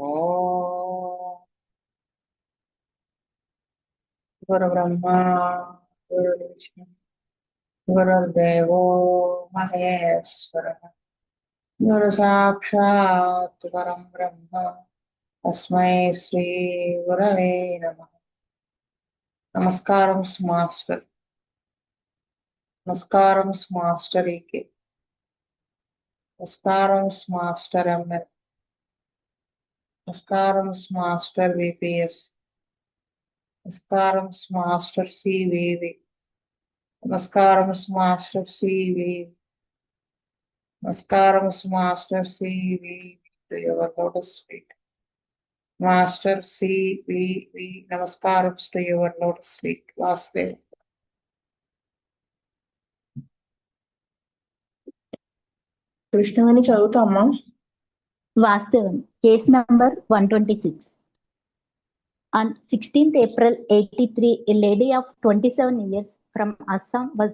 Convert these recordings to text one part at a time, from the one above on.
ఓం గురుబ్రహ్మ గురుర్విష్ణు గురుర్దేవో మహేశ్వరః గురు సాక్షాత్ పరం బ్రహ్మ తస్మై శ్రీ గురవే నమః. నమస్కారం మాస్టర్. నమస్కారం మాస్టర్ ఈకే. నమస్కారం మాస్టర్ ఎంఎల్. నమస్కారం మాస్టర్ విపిఎస్. నమస్కారం మాస్టర్ సివివి. నమస్కారం మాస్టర్ సివి. నమస్కారం master CV to your lotus feet. Master CVV, namaskaram to your lotus feet. Vasudev. Krishnaveni చదువుతామా? Vastavan, case number 126. On 16th April 83, a lady of 27 years from Assam was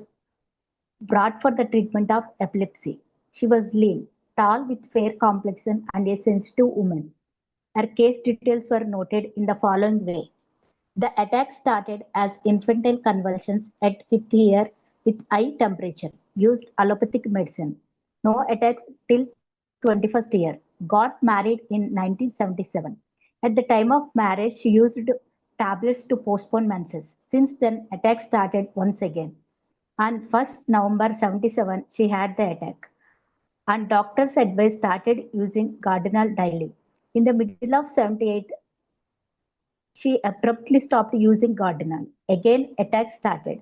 brought for the treatment of epilepsy. She was lean, tall with fair complexion and a sensitive woman. Her case details were noted in the following way. The attack started as infantile convulsions at 5th year with high temperature, used allopathic medicine. No attacks till 21st year. Got married in 1977. At the time of marriage, she used tablets to postpone menses. Since then, attacks started once again. On 1st November 77, she had the attack. And doctor's advice started using Gardinal daily. In the middle of 78, she abruptly stopped using Gardinal. Again, attacks started.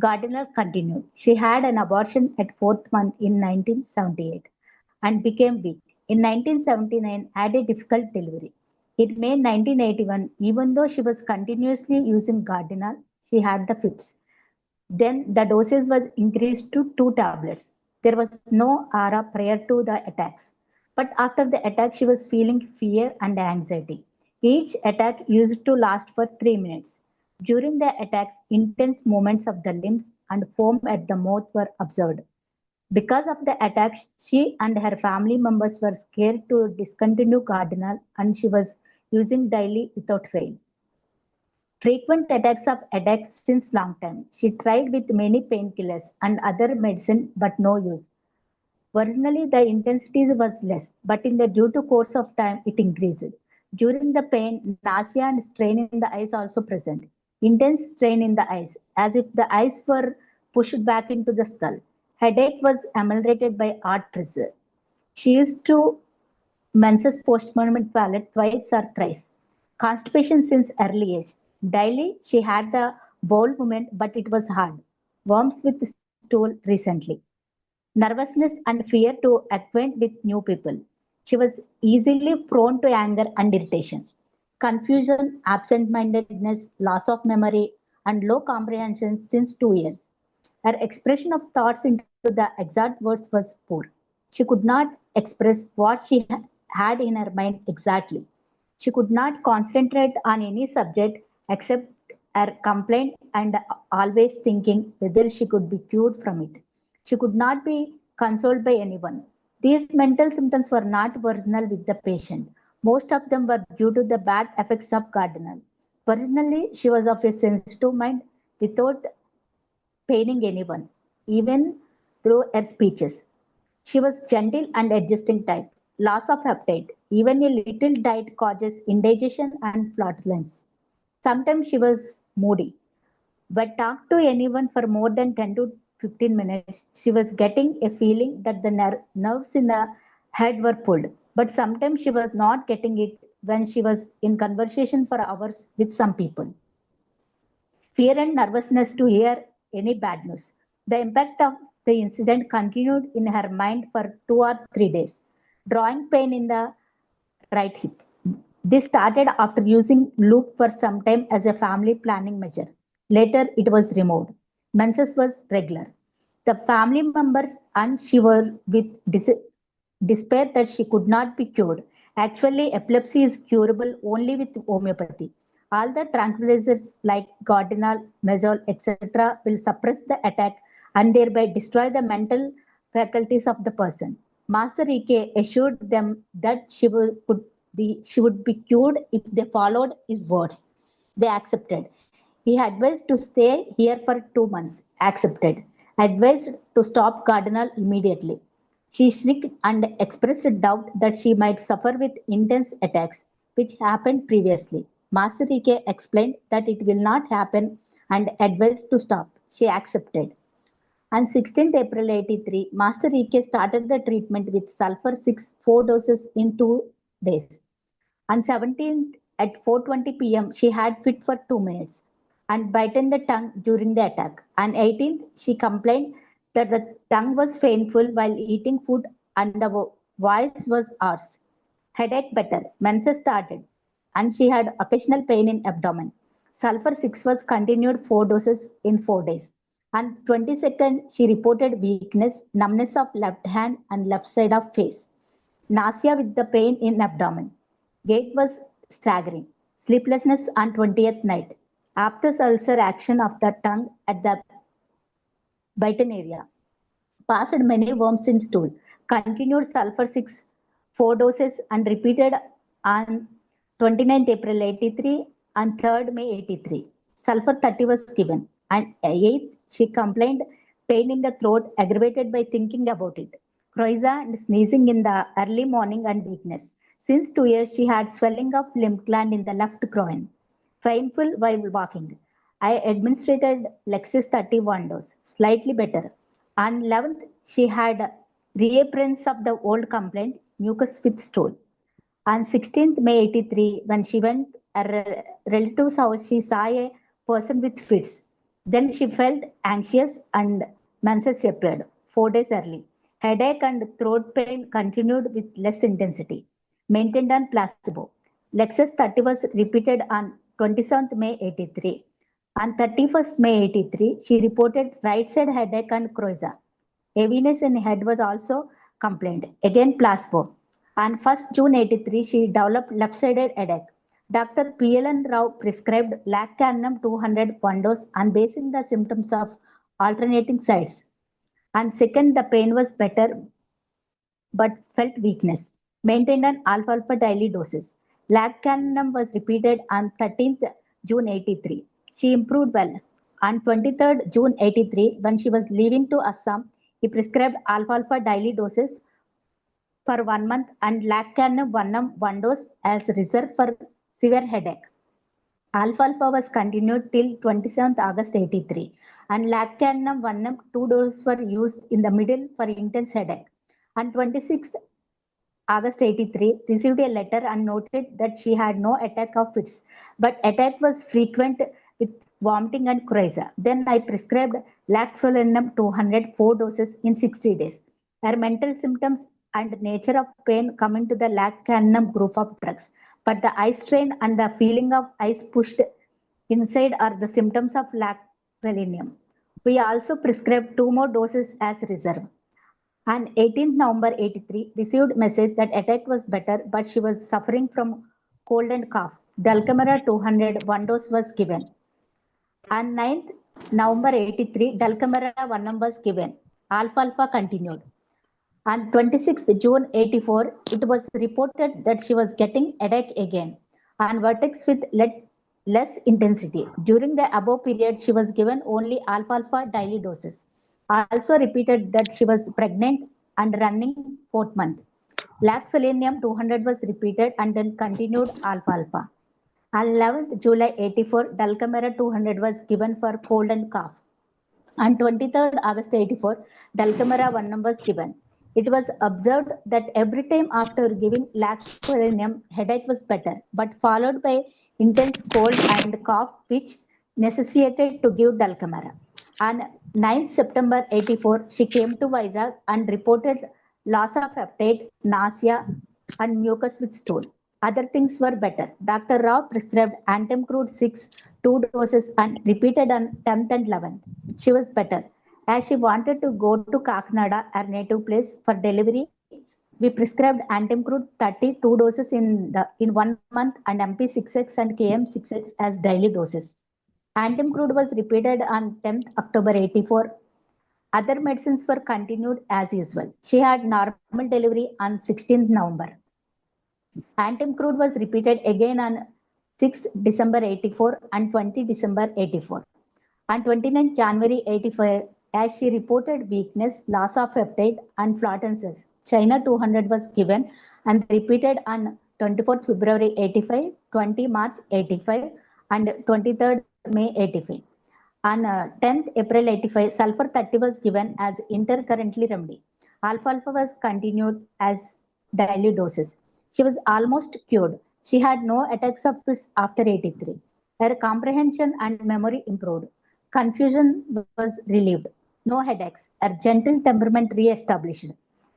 Gardiner continued. She had an abortion at 4th month in 1978 and became weak. In 1979, had a difficult delivery. In May 1981, even though she was continuously using Gardiner, she had the fits. Then the dosage was increased to 2 tablets. There was no aura prior to the attacks. But after the attack, she was feeling fear and anxiety. Each attack used to last for 3 minutes. During the attacks, intense movements of the limbs and foam at the mouth were observed. Because of the attacks, she and her family members were scared to discontinue Gardinal and she was using daily without fail. Frequent attacks of headache since long time. She tried with many painkillers and other medicine but no use. Originally, the intensity was less, but in the due to course of time, it increased. During the pain, nausea and strain in the eyes also present. Intense strain in the eyes, as if the eyes were pushed back into the skull. Headache was ameliorated by art pressure. She used to menses postponement toilet twice or thrice. Constipation since early age. Daily, she had the bowel movement, but it was hard. Worms with stool recently. Nervousness and fear to acquaint with new people. She was easily prone to anger and irritation. Confusion, absent-mindedness, loss of memory, and low comprehension since 2 years. Her expression of thoughts into the exact words was poor. She could not express what she had in her mind exactly. She could not concentrate on any subject except her complaint and always thinking whether she could be cured from it. She could not be consoled by anyone. These mental symptoms were not original with the patient. Most of them were due to the bad effects of Gardiner. Originally, she was of a sensitive mind without paining anyone, even through her speeches. She was gentle and adjusting type. Loss of appetite. Even a little diet causes indigestion and flatulence. Sometimes she was moody. But talk to anyone for more than 10 to 15 minutes, she was getting a feeling that the nerves in the head were pulled. But sometimes she was not getting it when she was in conversation for hours with some people. Fear and nervousness to hear any bad news. The impact of the incident continued in her mind for 2 or 3 days. Drawing pain in the right hip. This started after using loop for some time as a family planning measure. Later, it was removed. Menses was regular. The family members and she were with despair that she could not be cured. Actually, epilepsy is curable only with homeopathy. All the tranquilizers like Gardinal, Mezol, etc. will suppress the attack and thereby destroy the mental faculties of the person. Master E.K. assured them that she could she would be cured if they followed his words. They accepted. He advised to stay here for 2 months. Accepted. Advised to stop Cardinal immediately. She shrieked and expressed doubt that she might suffer with intense attacks, which happened previously. Master Rike explained that it will not happen and advised to stop. She accepted. On 16th April 83, Master Rike started the treatment with sulfur 6 4 doses in 2 days. On 17th at 4:20 p.m., she had fit for 2 minutes and bitten the tongue during the attack. On 18th, she complained that the tongue was painful while eating food and the voice was hoarse. Headache better. Menses started and she had occasional pain in abdomen. Sulfur 6 was continued 4 doses in 4 days. On 22nd, she reported weakness, numbness of left hand and left side of face, nausea with the pain in abdomen. Gait was staggering. Sleeplessness on 20th night. Aphthous ulcer action of the tongue at the bitten area. Passed many worms in stool. Continued sulfur 6 4 doses and repeated on 29th April 83 and 3rd May 83. Sulfur 30 was given. And 8th, she complained pain in the throat aggravated by thinking about it. Croisa and sneezing in the early morning and weakness. Since 2 years, she had swelling of lymph gland in the left groin. Painful while walking. I administered Lexis 31 dose, slightly better. On 11th, she had reappearance of the old complaint, mucus with stool. On 16th May 83, when she went a relative's house, she saw a person with fits. Then she felt anxious and menses appeared 4 days early. Headache and throat pain continued with less intensity. Maintained on placebo. Lexus 30 was repeated on 27th May 83. On 31st May 83, she reported right side headache and croisa. Heaviness in head was also complained. Again placebo. On 1st June 83, she developed left-sided headache. Dr. P.L.N. Rao prescribed Lactanum 200 1 dose on basing the symptoms of alternating sides. On 2nd, the pain was better but felt weakness. Maintained on alfalfa daily doses. Lactanum was repeated on 13th June 83. She improved well. On 23rd June 83, when she was leaving to Assam, he prescribed alfalfa daily doses for 1 month and Lactanum 1 dose as reserve for severe headache. Alfalfa was continued till 27th August 83 and Lactanum 2 doses were used in the middle for intense headache. On 26th August 83, received a letter and noted that she had no attack of fits, but attack was frequent with vomiting and coryza. Then I prescribed Lactanum 200 4 doses in 60 days. Her mental symptoms and nature of pain come into the Lactanum group of drugs, but the eye strain and the feeling of eyes pushed inside are the symptoms of Lactanum. We also prescribed 2 more doses as reserve. On 18th November 83, received message that attack was better, but she was suffering from cold and cough. Dulcamara 200 1 dose was given. On 9th November 83, Dulcamara 1 was given. Alfalfa continued. On 26th June 84, it was reported that she was getting headache again on vertex with less intensity. During the above period, she was given only alfalfa daily doses. Also repeated that she was pregnant and running 4th month. Lactanum 200 was repeated and then continued alfalfa. On 11th July 84, Dulcamara 200 was given for cold and cough. On 23rd August 84, Dulcamara 1 was given. It was observed that every time after giving Lactanum, headache was better, but followed by intense cold and cough, which necessitated to give Dulcamara. On 9th September 84, she came to Vizag and reported loss of appetite, nausea, and mucus with stool. Other things were better. Dr. Rao prescribed Antimcrude 6 2 doses and repeated on 10th and 11th. She was better. As she wanted to go to Kakinada, her native place, for delivery, we prescribed Antimcrude 32 doses in 1 month and MP6X and KM6X as daily doses. Antimcrude was repeated on 10th October 84. Other medicines were continued as usual. She had normal delivery on 16th November. Anthem crude was repeated again on 6th December 84 and 20 December 84. On 29 January 85, as she reported weakness, loss of appetite, and flatulences, China 200 was given and repeated on 24th February 85, 20 March 85, and 23rd May 85. On 10th April 85, sulfur 30 was given as intercurrently remedy. Alfalfa was continued as daily doses. She was almost cured. She had no attacks of fits after 83. Her comprehension and memory improved. Confusion was relieved. No headaches. Her gentle temperament re-established.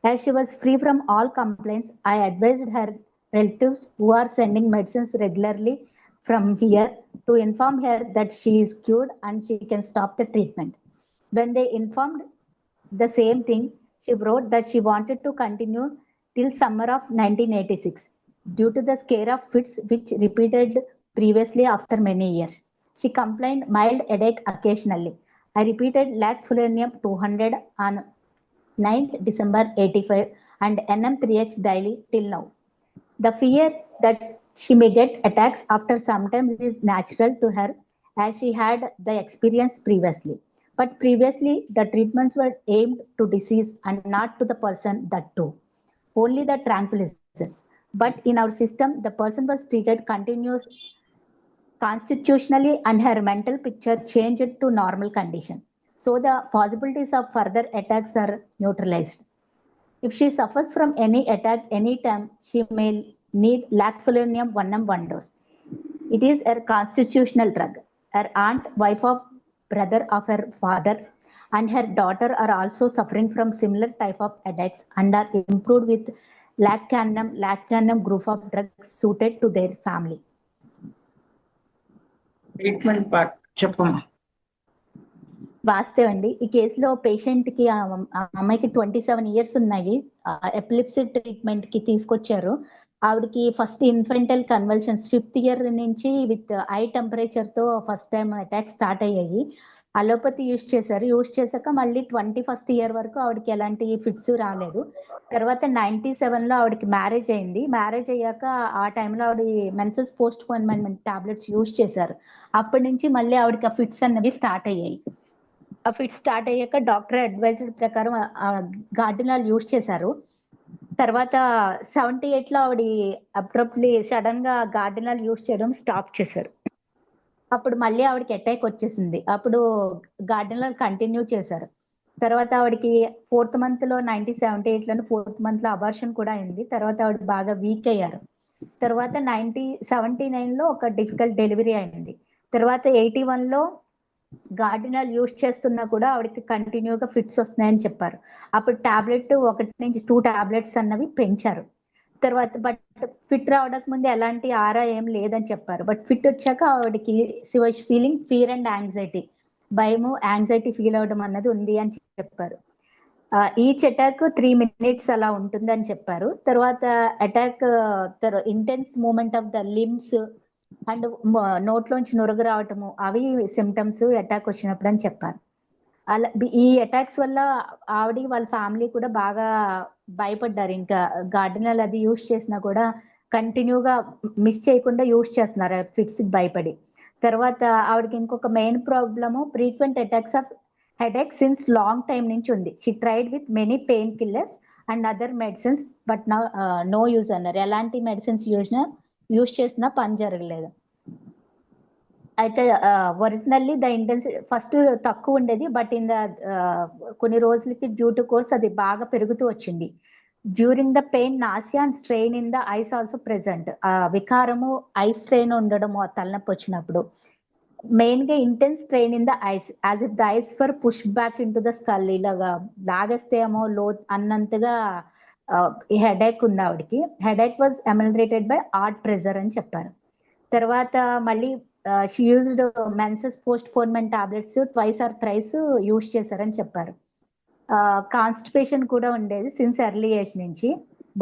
As she was free from all complaints, I advised her relatives who are sending medicines regularly from here to inform her that she is cured and she can stop the treatment. When they informed the same thing, she wrote that she wanted to continue till summer of 1986 due to the scare of fits which repeated previously after many years. She complained mild headache occasionally. I repeated lacfulinium 200 on 9th December 85 and NM3X daily till now. The fear that she may get attacks after sometimes is natural to her as she had the experience previously. But previously, the treatments were aimed to disease and not to the person that too. Only the tranquilizers. But in our system, the person was treated continuous constitutionally and her mental picture changed to normal condition. So the possibilities of further attacks are neutralized. If she suffers from any attack anytime, she may need lacfulinium 1 dose. It is a constitutional drug. Her aunt, wife of brother of her father, and her daughter are also suffering from similar type of attacks and are improved with laccanum group of drugs suited to their family. Treatment part చెప్పమ్మా. వాస్తవండి ఈ కేసులో patient కి ఆ అమ్మాయికి 27 years ఉన్నాయి. Epilepsy treatment కి తీసుకొచ్చారు. ఆవిడకి ఫస్ట్ ఇన్ఫెంటల్ కన్వల్షన్స్ 5th ఇయర్ నుంచి విత్ హై టెంపరేచర్ తో ఫస్ట్ టైం అటాక్ స్టార్ట్ అయ్యాయి. అలోపతి యూజ్ చేశారు. యూజ్ చేశాక మళ్ళీ 21st ఇయర్ వరకు ఆవిడకి ఎలాంటి ఫిట్స్ రాలేదు. తర్వాత 97 లో ఆవిడకి మ్యారేజ్ అయింది. మ్యారేజ్ అయ్యాక ఆ టైంలో ఆవిడ menses postponement tablets use చేశారు. అప్పటి నుంచి మళ్ళీ ఆవిడకి ఆ ఫిట్స్ అన్నవి స్టార్ట్ అయ్యాయి. ఆ ఫిట్స్ స్టార్ట్ అయ్యాక డాక్టర్ అడ్వైజ్డ్ ప్రకారం గార్డినాల్ యూజ్ చేశారు. తర్వాత 78 లో ఆవిడ అబ్రప్ట్లీ సడన్ గా గార్డినాల్ యూజ్ చేయడం స్టాప్ చేశారు. అప్పుడు మళ్ళీ ఆవిడకి అటాక్ వచ్చేసింది. అప్పుడు గార్డినాల్ కంటిన్యూ చేశారు. తర్వాత ఆవిడకి 4th month లో 1978 లోనే 4th month లో అబార్షన్ కూడా అయింది. తర్వాత ఆవిడ బాగా వీక్ అయ్యారు. తర్వాత 1979 లో ఒక డిఫికల్ట్ డెలివరీ అయింది. తర్వాత 81 లో గార్డినాల్ యూజ్ చేస్తున్నా కూడా ఆవిడకి కంటిన్యూగా ఫిట్స్ వస్తున్నాయని చెప్పారు. అప్పుడు టాబ్లెట్ 1 నుంచి 2 టాబ్లెట్స్ అన్నవి పెంచారు. తర్వాత బట్ ఫిట్ రావడానికి ముందు ఎలాంటి ఆరా ఏం లేదని చెప్పారు. బట్ ఫిట్ వచ్చాక ఆవిడకి ఫీలింగ్ ఫియర్ అండ్ యాంగ్జైటీ, భయము యాంగ్జైటీ ఫీల్ అవడం అన్నది ఉంది అని చెప్పారు. ఈచ్ అటాక్ 3 minutes అలా ఉంటుందని చెప్పారు. తర్వాత attack intense moment of the limbs and నోట్లోంచి నురగ రావటము అవి సిమ్టమ్స్ అటాక్ వచ్చినప్పుడు అని చెప్పారు. అలా ఈ అటాక్స్ వల్ల ఆవిడ వాళ్ళ ఫ్యామిలీ కూడా బాగా భయపడ్డారు. ఇంకా గార్డినల్ అది యూజ్ చేసినా కూడా కంటిన్యూగా మిస్ చేయకుండా యూజ్ చేస్తున్నారు ఫిట్స్ భయపడి. తర్వాత ఆవిడకి ఇంకొక main problem frequent attacks of headache since long time నుంచి ఉంది. She tried with many painkillers and other medicines but no use అన్నారు. ఎలాంటి మెడిసిన్స్ యూజ్ చేసినా పని జరగలేదు. అయితే ఒరిజినల్లీ ద ఇంటెన్సిటీ ఫస్ట్ తక్కువ ఉండేది. బట్ ఇన్ ద కొన్ని రోజులకి డ్యూ టు కోర్స్ అది బాగా పెరుగుతూ వచ్చింది. During the pain nausea and strain in the eyes also present. వికారము ఐ స్ట్రెయిన్ ఉండడము ఆ తలనొప్పి వచ్చినప్పుడు మెయిన్ గా intense strain in the eyes as if the eyes for push back into the skull, ఇలాగా లాగేస్తేమో లో అన్నంతగా ఈ హెడేక్ ఉంది ఆవిడకి. Headache was ameliorated by hard pressure అని చెప్పారు. తర్వాత మళ్ళీ she used menses postponement tablets twice or thrice use చేశారని చెప్పారు. కాన్స్టిపేషన్ కూడా ఉండేది సిన్స్ ఎర్లీ ఏజ్ నుంచి.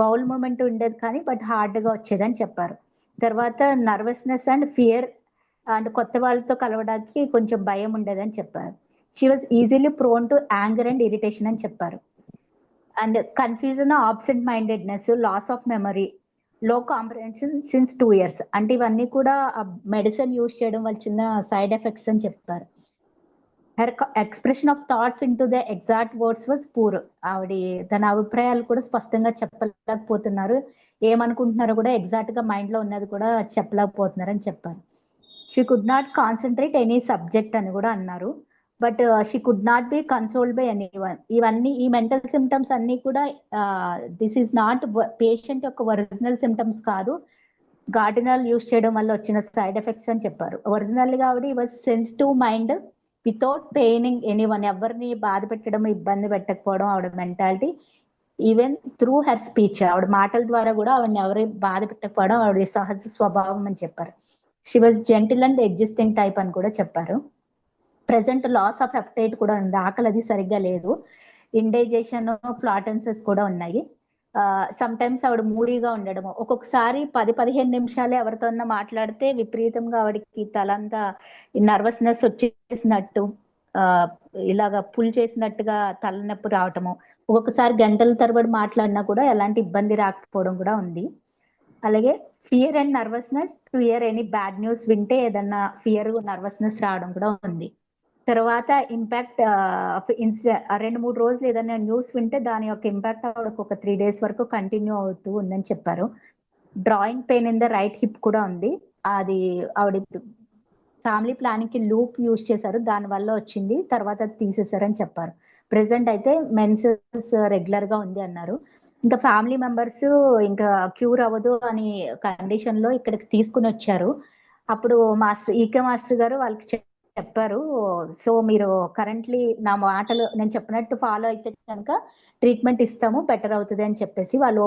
బౌల్ మూమెంట్ ఉండేది కానీ బట్ హార్డ్ గా వచ్చేదని చెప్పారు. తర్వాత నర్వస్నెస్ అండ్ ఫియర్ అండ్ కొత్త వాళ్ళతో కలవడానికి కొంచెం భయం ఉండేదని చెప్పారు. She was easily prone to anger and irritation అని చెప్పారు. And confusion, absent mindedness, loss of memory, low comprehension since 2 years. అంటే ఇవన్నీ కూడా మెడిసిన్ యూజ్ చేయడం వల్ల చిన్న సైడ్ ఎఫెక్ట్స్ అని చెప్పారు. Her expression of thoughts into the exact words was poor. ఆవిడ తన అభిప్రాయాలు కూడా స్పష్టంగా చెప్పలేకపోతున్నారు. ఏమనుకుంటున్నారో కూడా ఎగ్జాక్ట్ గా మైండ్ లో ఉన్నది కూడా చెప్పలేకపోతున్నారు అని చెప్పారు. She could not concentrate any subject అని కూడా అన్నారు. But she could not be consoled by any one. ఇవన్నీ ఈ మెంటల్ సిమ్టమ్స్ అన్ని కూడా దిస్ ఈస్ నాట్ పేషెంట్ యొక్క ఒరిజినల్ సిమ్టమ్స్ కాదు, గార్డినల్ యూస్ చేయడం వల్ల వచ్చిన సైడ్ ఎఫెక్ట్స్ అని చెప్పారు. ఒరిజినల్ గా ఆవిడ was sensitive mind without paining any one. ఎవరిని బాధ పెట్టడం, ఇబ్బంది పెట్టకపోవడం ఆవిడ mentality. Even through her speech, ఆవిడ మాటల ద్వారా కూడా ఆవిడని ఎవరి బాధ పెట్టకపోవడం ఆవిడ సహజ స్వభావం అని చెప్పారు. She was gentle and existing type అని కూడా చెప్పారు. ప్రెసెంట్ లాస్ ఆఫ్ అప్టైట్ కూడా ఉంది, ఆకలి అది సరిగ్గా లేదు. ఇండైజేషన్, ఫ్లాటెన్సెస్ కూడా ఉన్నాయి. సమ్ టైమ్స్ ఆవిడ మూడీగా ఉండడము, ఒక్కొక్కసారి 10-15 నిమిషాలే ఎవరితోన్నా మాట్లాడితే విపరీతంగా ఆవిడకి తలంతా నర్వస్నెస్ వచ్చేసినట్టు, ఇలాగా పుల్ చేసినట్టుగా తలనొప్పి రావటము, ఒక్కొక్కసారి గంటల తరబడి మాట్లాడినా కూడా ఎలాంటి ఇబ్బంది రాకపోవడం కూడా ఉంది. అలాగే fear and nervousness to hear any bad news, వింటే ఏదన్నా ఫియర్ నర్వస్నెస్ రావడం కూడా ఉంది. తర్వాత ఇంపాక్ట్ 2-3 రోజులు ఏదైనా న్యూస్ వింటే దాని యొక్క ఇంపాక్ట్ ఆవిడకు ఒక 3 days వరకు కంటిన్యూ అవుతూ ఉందని చెప్పారు. Drawing pain in the right hip కూడా ఉంది. అది ఆవిడ ఫ్యామిలీ ప్లానింగ్ కి లూప్ యూజ్ చేశారు, దాని వల్ల వచ్చింది, తర్వాత అది తీసేశారని చెప్పారు. ప్రెసెంట్ అయితే మెన్సెస్ రెగ్యులర్ గా ఉంది అన్నారు. ఇంకా ఫ్యామిలీ మెంబర్స్ ఇంకా క్యూర్ అవ్వదు అని కండిషన్ లో ఇక్కడికి తీసుకుని వచ్చారు. అప్పుడు ఈకే మాస్టర్ గారు వాళ్ళకి చెప్పారు, సో మీరు కరెంట్లీ నా మాటలు నేను చెప్పినట్టు ఫాలో అయితే కనుక ట్రీట్మెంట్ ఇస్తాము, బెటర్ అవుతుంది అని చెప్పేసి వాళ్ళు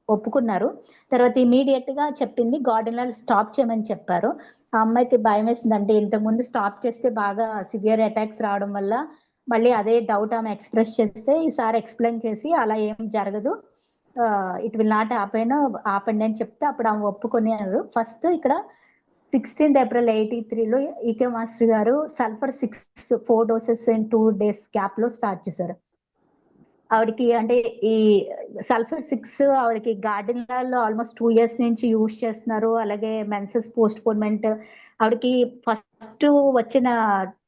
ఒప్పుకున్నారు. తర్వాత ఇమీడియట్ గా చెప్పింది గార్డెన్ స్టాప్ చేయమని చెప్పారు. ఆ అమ్మాయికి భయం వేసిందంటే ఇంతకు ముందు స్టాప్ చేస్తే బాగా సివియర్ అటాక్స్ రావడం వల్ల మళ్ళీ అదే డౌట్ ఆమె ఎక్స్ప్రెస్ చేస్తే ఈసారి ఎక్స్ప్లెయిన్ చేసి అలా ఏం జరగదు, ఇట్ విల్ నాట్ ఆపండి అని చెప్తే అప్పుడు ఆమె ఒప్పుకున్నారు. ఫస్ట్ ఇక్కడ 16th April 1983లో ఈకే మాస్టర్ గారు sulphur 4 doses in 2 days gap లో స్టార్ట్ చేశారు. ఆవిడకి అంటే ఈ సల్ఫర్ 6 ఆవిడకి గార్డెన్ లో ఆల్మోస్ట్ 2 years నుంచి యూజ్ చేస్తున్నారు. అలాగే మెన్సెస్ పోస్ట్ పోన్మెంట్, ఆవిడకి ఫస్ట్ వచ్చిన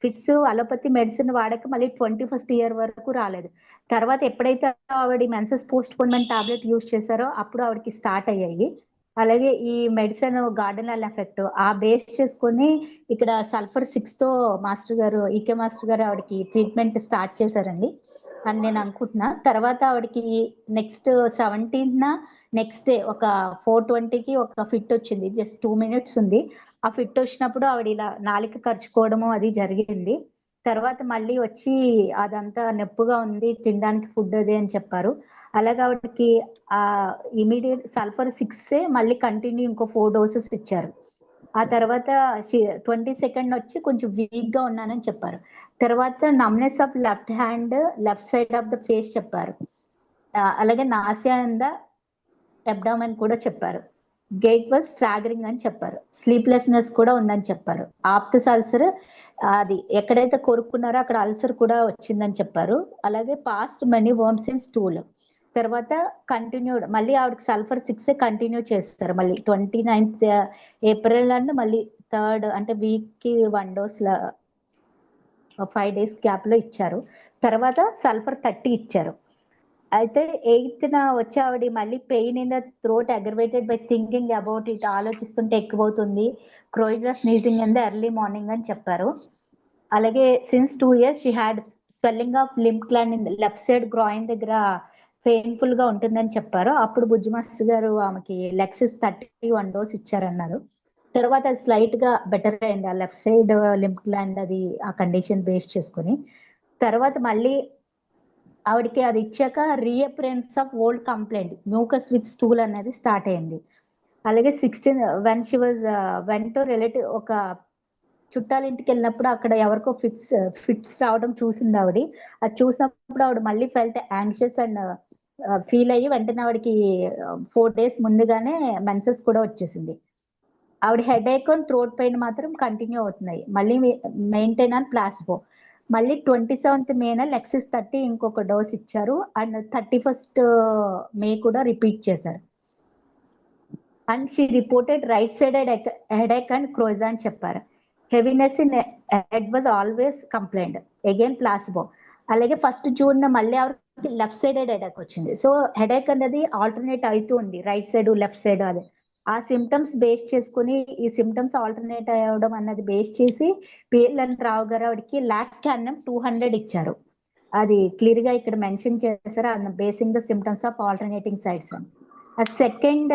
ఫిట్స్ అలోపతి మెడిసిన్ వాడక మళ్ళీ 21st year వరకు రాలేదు. తర్వాత ఎప్పుడైతే ఆవిడ మెన్సెస్ పోస్ట్ పోన్మెంట్ టాబ్లెట్ యూజ్ చేశారో అప్పుడు ఆవిడకి స్టార్ట్ అయ్యాయి. అలాగే ఈ మెడిసిన్ గార్డెనల్ ఎఫెక్ట్ ఆ బేస్ చేసుకొని ఇక్కడ సల్ఫర్ 6 తో మాస్టర్ గారు ఈకే మాస్టర్ గారు ఆవిడకి ట్రీట్మెంట్ స్టార్ట్ చేశారండి అని నేను అనుకుంటున్నా. తర్వాత ఆవిడకి నెక్స్ట్ 17th నెక్స్ట్ డే ఒక 4:20కి ఒక ఫిట్ వచ్చింది, జస్ట్ 2 minutes ఉంది. ఆ ఫిట్ వచ్చినప్పుడు ఆవిడ ఇలా నాలిక ఖర్చుకోవడము అది జరిగింది. తర్వాత మళ్ళీ వచ్చి అదంతా నొప్పిగా ఉంది, తినడానికి ఫుడ్ అదే అని చెప్పారు. అలాగే ఆవిడకి ఆ ఇమీడియట్ సల్ఫర్ 6 మళ్ళీ కంటిన్యూ ఇంకో 4 doses ఇచ్చారు. ఆ తర్వాత 22nd వచ్చి కొంచెం వీక్ గా ఉన్నానని చెప్పారు. తర్వాత numbness of left hand, left side of the face చెప్పారు. అలాగే నాసియా అండ్ ద అబ్డామెన్ కూడా చెప్పారు. గేట్ వాజ్ స్టాగరింగ్ అని చెప్పారు. స్లీప్లెస్నెస్ కూడా ఉందని చెప్పారు. ఆప్తస్ అల్సర్, అది ఎక్కడైతే కొరుక్కున్నారో అక్కడ అల్సర్ కూడా వచ్చిందని చెప్పారు. అలాగే past many worms in stool. తర్వాత కంటిన్యూడ్ మళ్ళీ ఆవిడకి సల్ఫర్ 6 కంటిన్యూ చేస్తారు. మళ్ళీ 29th April అండ్ మళ్ళీ 3rd అంటే వీక్ కి 1 dose 5 days గ్యాప్ లో ఇచ్చారు. తర్వాత సల్ఫర్ 30 ఇచ్చారు. అయితే 8th వచ్చి ఆవిడ మళ్ళీ pain in the throat aggravated by thinking about it, ఆలోచిస్తుంటే ఎక్కువ అవుతుంది, క్రోయిడ్ sneezing in the early morning అని చెప్పారు. అలాగే since 2 years she had swelling of lymph gland in left side groin దగ్గర పెయిన్ఫుల్ గా ఉంటుందని చెప్పారు. అప్పుడు బుజ్జి మాస్టర్ గారు ఆమెకి లెక్సిస్ 31 dose ఇచ్చారన్నారు. తర్వాత అది స్లైట్ గా బెటర్ అయింది, ఆ లెఫ్ట్ సైడ్ లింబ్ గ్లాండ్ అది ఆ కండిషన్ బేస్ చేసుకుని. తర్వాత మళ్ళీ ఆవిడకి అది ఇచ్చాక reappearance of old complaint mucus with stool అనేది స్టార్ట్ అయింది. అలాగే 16 when she was went to relative, ఒక చుట్టాల ఇంటికి వెళ్ళినప్పుడు అక్కడ ఎవరికో ఫిట్స్ రావడం చూసింది ఆవిడ. అది చూసినప్పుడు ఆవిడ మళ్ళీ ఫెల్ట్ యాంగ్షియస్ అండ్ ఫీల్ అయ్యి వెంటనే ఆవిడకి 4 days ముందుగానే మెన్సెస్ కూడా వచ్చేసింది. ఆవిడ headache and throat pain మాత్రం కంటిన్యూ అవుతున్నాయి. మళ్ళీ మెయింటైన్ ఆన్ ప్లాసిబో. మళ్ళీ 27th May లెక్సిస్ 30 ఇంకొక డోస్ ఇచ్చారు అండ్ 31st May కూడా రిపీట్ చేశారు. And she reported right side headache and coryza అని చెప్పారు. Heaviness in head was always complaint, again placebo. అలాగే ఫస్ట్ జూన్ మళ్ళీ ఎవరికి లెఫ్ట్ సైడ్ హెడేక్ వచ్చింది. సో హెడేక్ అనేది ఆల్టర్నేట్ అవుతూ ఉంది, రైట్ సైడ్ లెఫ్ట్ సైడ్. అది ఆ సిమ్టమ్స్ బేస్ చేసుకుని ఈ సిమ్టమ్స్ ఆల్టర్నేట్ అవ్వడం అన్నది బేస్ చేసి పిఎల్ఎన్ రావు గారు ఆవిడకి లాక్టాన్నం 200 ఇచ్చారు. అది క్లియర్ గా ఇక్కడ మెన్షన్ చేశారు, basing the symptoms of alternating sides అని. Second,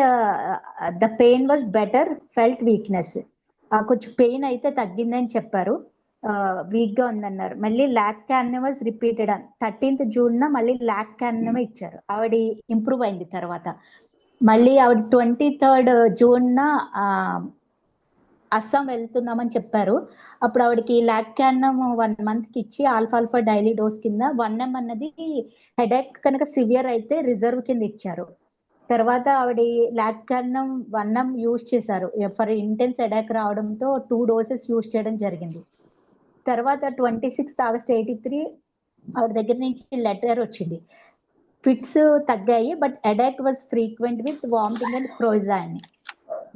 the pain was better, felt weakness. కొంచెం పెయిన్ అయితే తగ్గిందని చెప్పారు, వీక్ గా ఉందన్నారు. మళ్ళీ లాక్టాన్నం వాజ్ రిపీటెడ్ అని 13th జూన్ మళ్ళీ లాక్టాన్నం ఇచ్చారు. ఆవిడ ఇంప్రూవ్ అయింది. తర్వాత మళ్ళీ ఆవిడ 23rd జూన్ అస్సాం వెళ్తున్నామని చెప్పారు. అప్పుడు ఆవిడకి లాక్టాన్నం 1 month కి ఇచ్చి ఆల్ఫాల్ఫా డైలీ డోస్ కింద 1M అన్నది హెడేక్ కనుక సివియర్ అయితే రిజర్వ్ కింద ఇచ్చారు. తర్వాత ఆవిడ లాక్టాన్నం 1M యూజ్ చేశారు. ఫర్ ఇంటెన్స్ హెడేక్ రావడంతో 2 doses యూజ్ చేయడం జరిగింది. తర్వాత 26th August 83 ఆవిడ దగ్గర నుంచి లెటర్ వచ్చింది, ఫిట్స్ తగ్గాయి but headache was frequent with vomiting and coryza అని.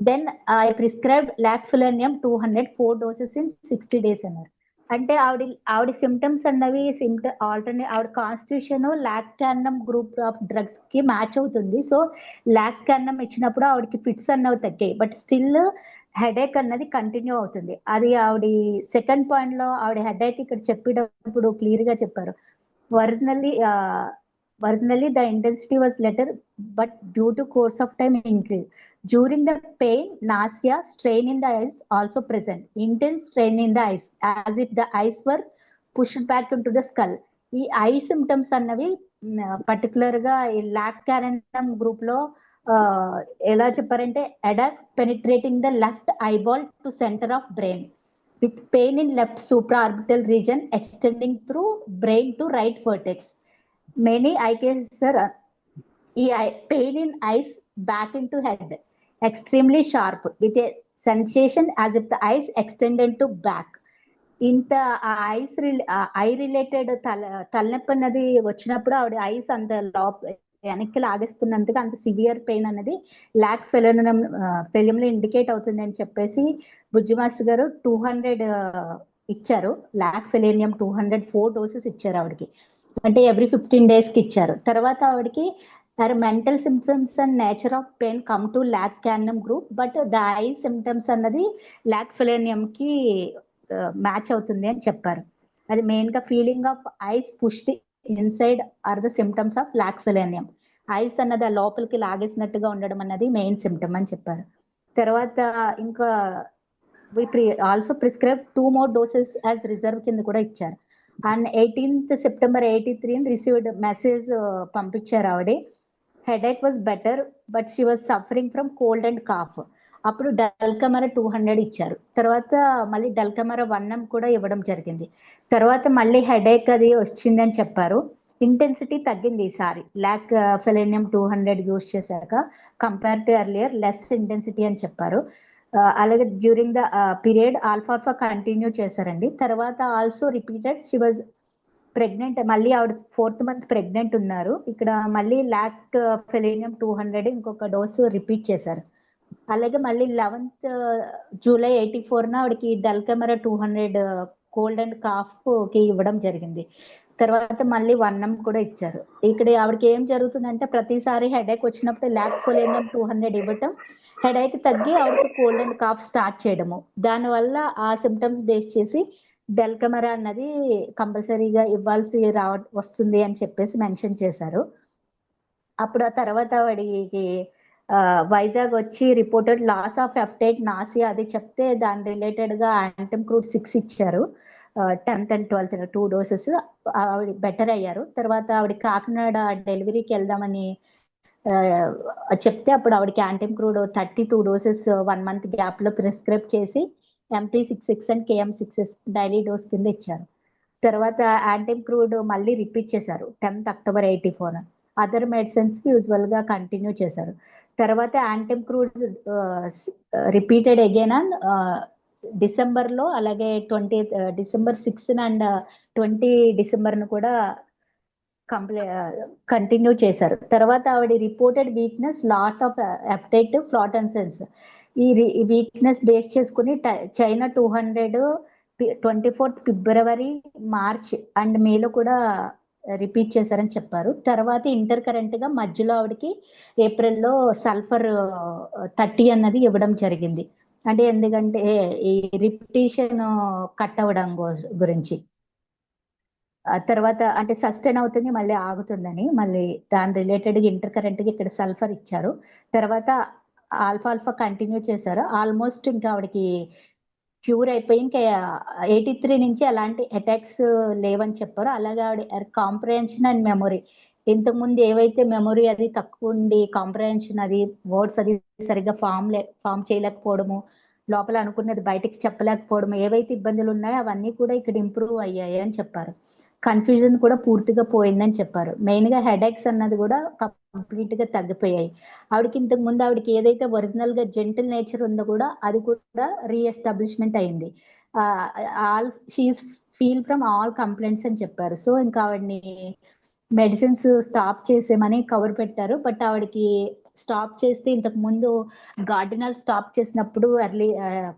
Then I prescribed lac felinum 200 4 doses in 60 days అన్నారు. అంటే ఆవిడ సిమ్టమ్స్ అన్నవి ఆల్టర్నేట్, ఆవిడ constitution lac caninum group of drugs కి మ్యాచ్ అవుతుంది. సో లాక్టాన్నం ఇచ్చినప్పుడు ఆవిడకి ఫిట్స్ అన్నవి తగ్గాయి, బట్ స్టిల్ హెడేక్ అన్నది కంటిన్యూ అవుతుంది. అది ఆవిడ సెకండ్ పాయింట్ లో ఆవిడ హెడేక్ ఇక్కడ చెప్పేటప్పుడు క్లియర్ గా చెప్పారు. Originally the intensity was later, but due to course of time increase. During the pain, nausea, strain in the eyes also present. Intense strain in the eyes, as if the eyes were pushed back into the skull. ఈ eye symptoms అన్నవి particular గా ఈ lac caninum group లో ఎలా చెప్పారంటే, headache penetrating the left eyeball to centre of brain with pain in left supraorbital region extending through brain to right vertex. Many eye cases are pain in eyes back into head, extremely sharp with a sensation as if the eyes extended to back. ఇంత I related తలనొప్పి అన్నది వచ్చినప్పుడు ఆవిడ ice అంత వెనక్కి లాగేస్తున్నందుకు అంత severe pain అన్నది lock ఫెలియంలో indicate అవుతుంది అని చెప్పేసి బుజ్జి మాస్టర్ గారు 200 ఇచ్చారు. లాక్ ఫెలేనియం 200 4 doses ఇచ్చారు ఆవిడకి, అంటే ఎవ్రీ 15 days కి ఇచ్చారు. తర్వాత ఆవిడకి mental symptoms and nature of pain come to lac caninum group, but the eye symptoms అన్నది లాక్ ఫెలేనియం కి మ్యాచ్ అవుతుంది అని చెప్పారు. అది మెయిన్ గా feeling of eyes pushed inside or the symptoms of lac felinum. Eyes అన్నది ఆ లోపలికి లాగేసినట్టుగా ఉండడం అన్నది మెయిన్ సిమ్టమ్ అని చెప్పారు. తర్వాత ఇంకా also prescribe 2 more doses as reserve కింద కూడా ఇచ్చారు. And 18th September 83 received message పంపించారు ఆవిడ. Headache was better but she was suffering from cold and cough. అప్పుడు డల్కమరా 200 ఇచ్చారు. తర్వాత మళ్ళీ డల్కమరా 1M కూడా ఇవ్వడం జరిగింది. తర్వాత మళ్ళీ హెడేక్ అది వచ్చిందని చెప్పారు. ఇంటెన్సిటీ తగ్గింది ఈసారి లాక్ ఫెలేనియం 200 యూజ్ చేశాక compare to earlier less intensity అని చెప్పారు. అలాగే డ్యూరింగ్ ద పీరియడ్ ఆల్ఫాల్ఫా కంటిన్యూ చేశారండి. తర్వాత also repeated she was pregnant, మళ్ళీ ఆవిడ 4th month ప్రెగ్నెంట్ ఉన్నారు. ఇక్కడ మళ్ళీ లాక్ ఫెలేనియం 200 ఇంకొక డోసు రిపీట్ చేశారు. అలాగే మళ్ళీ 11th July 84 ఆవిడకి డల్కమరా 200 కోల్డ్ అండ్ కాఫ్ కి ఇవ్వడం జరిగింది. తర్వాత మళ్ళీ 1M కూడా ఇచ్చారు. ఇక్కడ ఆవిడకి ఏం జరుగుతుందంటే, ప్రతిసారి హెడేక్ వచ్చినప్పుడు లాక్ ఫెలేనియం 200 ఇవ్వటం, హెడేక్ తగ్గి ఆవిడకి కోల్డ్ అండ్ కాఫ్ స్టార్ట్ చేయడము, దానివల్ల ఆ సిమ్టమ్స్ బేస్ చేసి డెల్కమరా అన్నది కంపల్సరీగా ఇవ్వాల్సి వస్తుంది అని చెప్పేసి మెన్షన్ చేశారు. అప్పుడు ఆ తర్వాత వాడికి వైజాగ్ వచ్చి reported loss of appetite, nausea అది చెప్తే దాని రిలేటెడ్ గా యాంటమ్ క్రూడ్ 6 ఇచ్చారు. 10th and 12th 2 doses. ఆవిడ బెటర్ అయ్యారు. తర్వాత ఆవిడ కాకినాడ డెలివరీకి వెళ్దామని చెప్తే అప్పుడు ఆవిడకి యాంటమ్ క్రూడ్ 32 doses 1 month గ్యాప్ లో ప్రిస్క్రైబ్ చేసి MP66 and KM66 daily dose కింద ఇచ్చారు. తర్వాత యాంటమ్ క్రూడ్ మళ్ళీ రిపీట్ చేశారు 10th October 84. Other medicines usual గా కంటిన్యూ చేశారు. తర్వాత యాంటమ్ crude repeated again on December లో, అలాగే December 6 అండ్ 20 December కూడా కంటిన్యూ చేశారు. తర్వాత ఆవిడ reported weakness, lot of అప్టైట్, flat and sense. ఈ వీక్నెస్ బేస్ చేసుకుని చైనా 200, 24 ఫిబ్రవరి, మార్చ్ అండ్ మేలో కూడా రిపీట్ చేశారని చెప్పారు. తర్వాత ఇంటర్ కరెంట్ గా మధ్యలో ఆవిడకి ఏప్రిల్లో సల్ఫర్ 30 అన్నది ఇవ్వడం జరిగింది. అంటే ఎందుకంటే ఈ రిపిటేషన్ కట్ అవ్వడం గురించి. తర్వాత అంటే సస్టైన్ అవుతుంది, మళ్ళీ ఆగుతుందని, మళ్ళీ దాని రిలేటెడ్ ఇంటర్ కరెంట్ గా ఇక్కడ సల్ఫర్ ఇచ్చారు. తర్వాత ఆల్ఫా కంటిన్యూ చేశారు. ఆల్మోస్ట్ ఇంకా ఆవిడకి క్యూర్ అయిపోయి ఇంకా 83 నుంచి అలాంటి అటాక్స్ లేవని చెప్పారు. అలాగే ఆవిడ కాంప్రహెన్షన్ అండ్ మెమొరీ, ఇంతకుముందు ఏవైతే మెమొరీ అది తక్కువ ఉండి కాంప్రహెన్షన్ అది వర్డ్స్ అది సరిగ్గా ఫామ్ చేయలేకపోవడము, లోపల అనుకున్నది బయటకి చెప్పలేకపోవడం, ఏవైతే ఇబ్బందులు ఉన్నాయో అవన్నీ కూడా ఇక్కడ ఇంప్రూవ్ అయ్యాయి అని చెప్పారు. కన్ఫ్యూజన్ కూడా పూర్తిగా పోయిందని చెప్పారు. మెయిన్ గా హెడేక్స్ అన్నది కూడా కంప్లీట్ గా తగ్గిపోయాయి. ఆవిడకి ఇంతకు ముందు ఆవిడకి ఏదైతే ఒరిజినల్ గా జెంటిల్ నేచర్ ఉందో కూడా అది కూడా రీఎస్టాబ్లిష్మెంట్ అయింది. All she's feel from all complaints అని చెప్పారు. సో ఇంకా ఆవిడని మెడిసిన్స్ స్టాప్ చేసేమని కవర్ పెట్టారు. బట్ ఆవిడకి స్టాప్ చేస్తే ఇంతకు ముందు గార్డినల్ స్టాప్ చేసినప్పుడు ఎర్లీ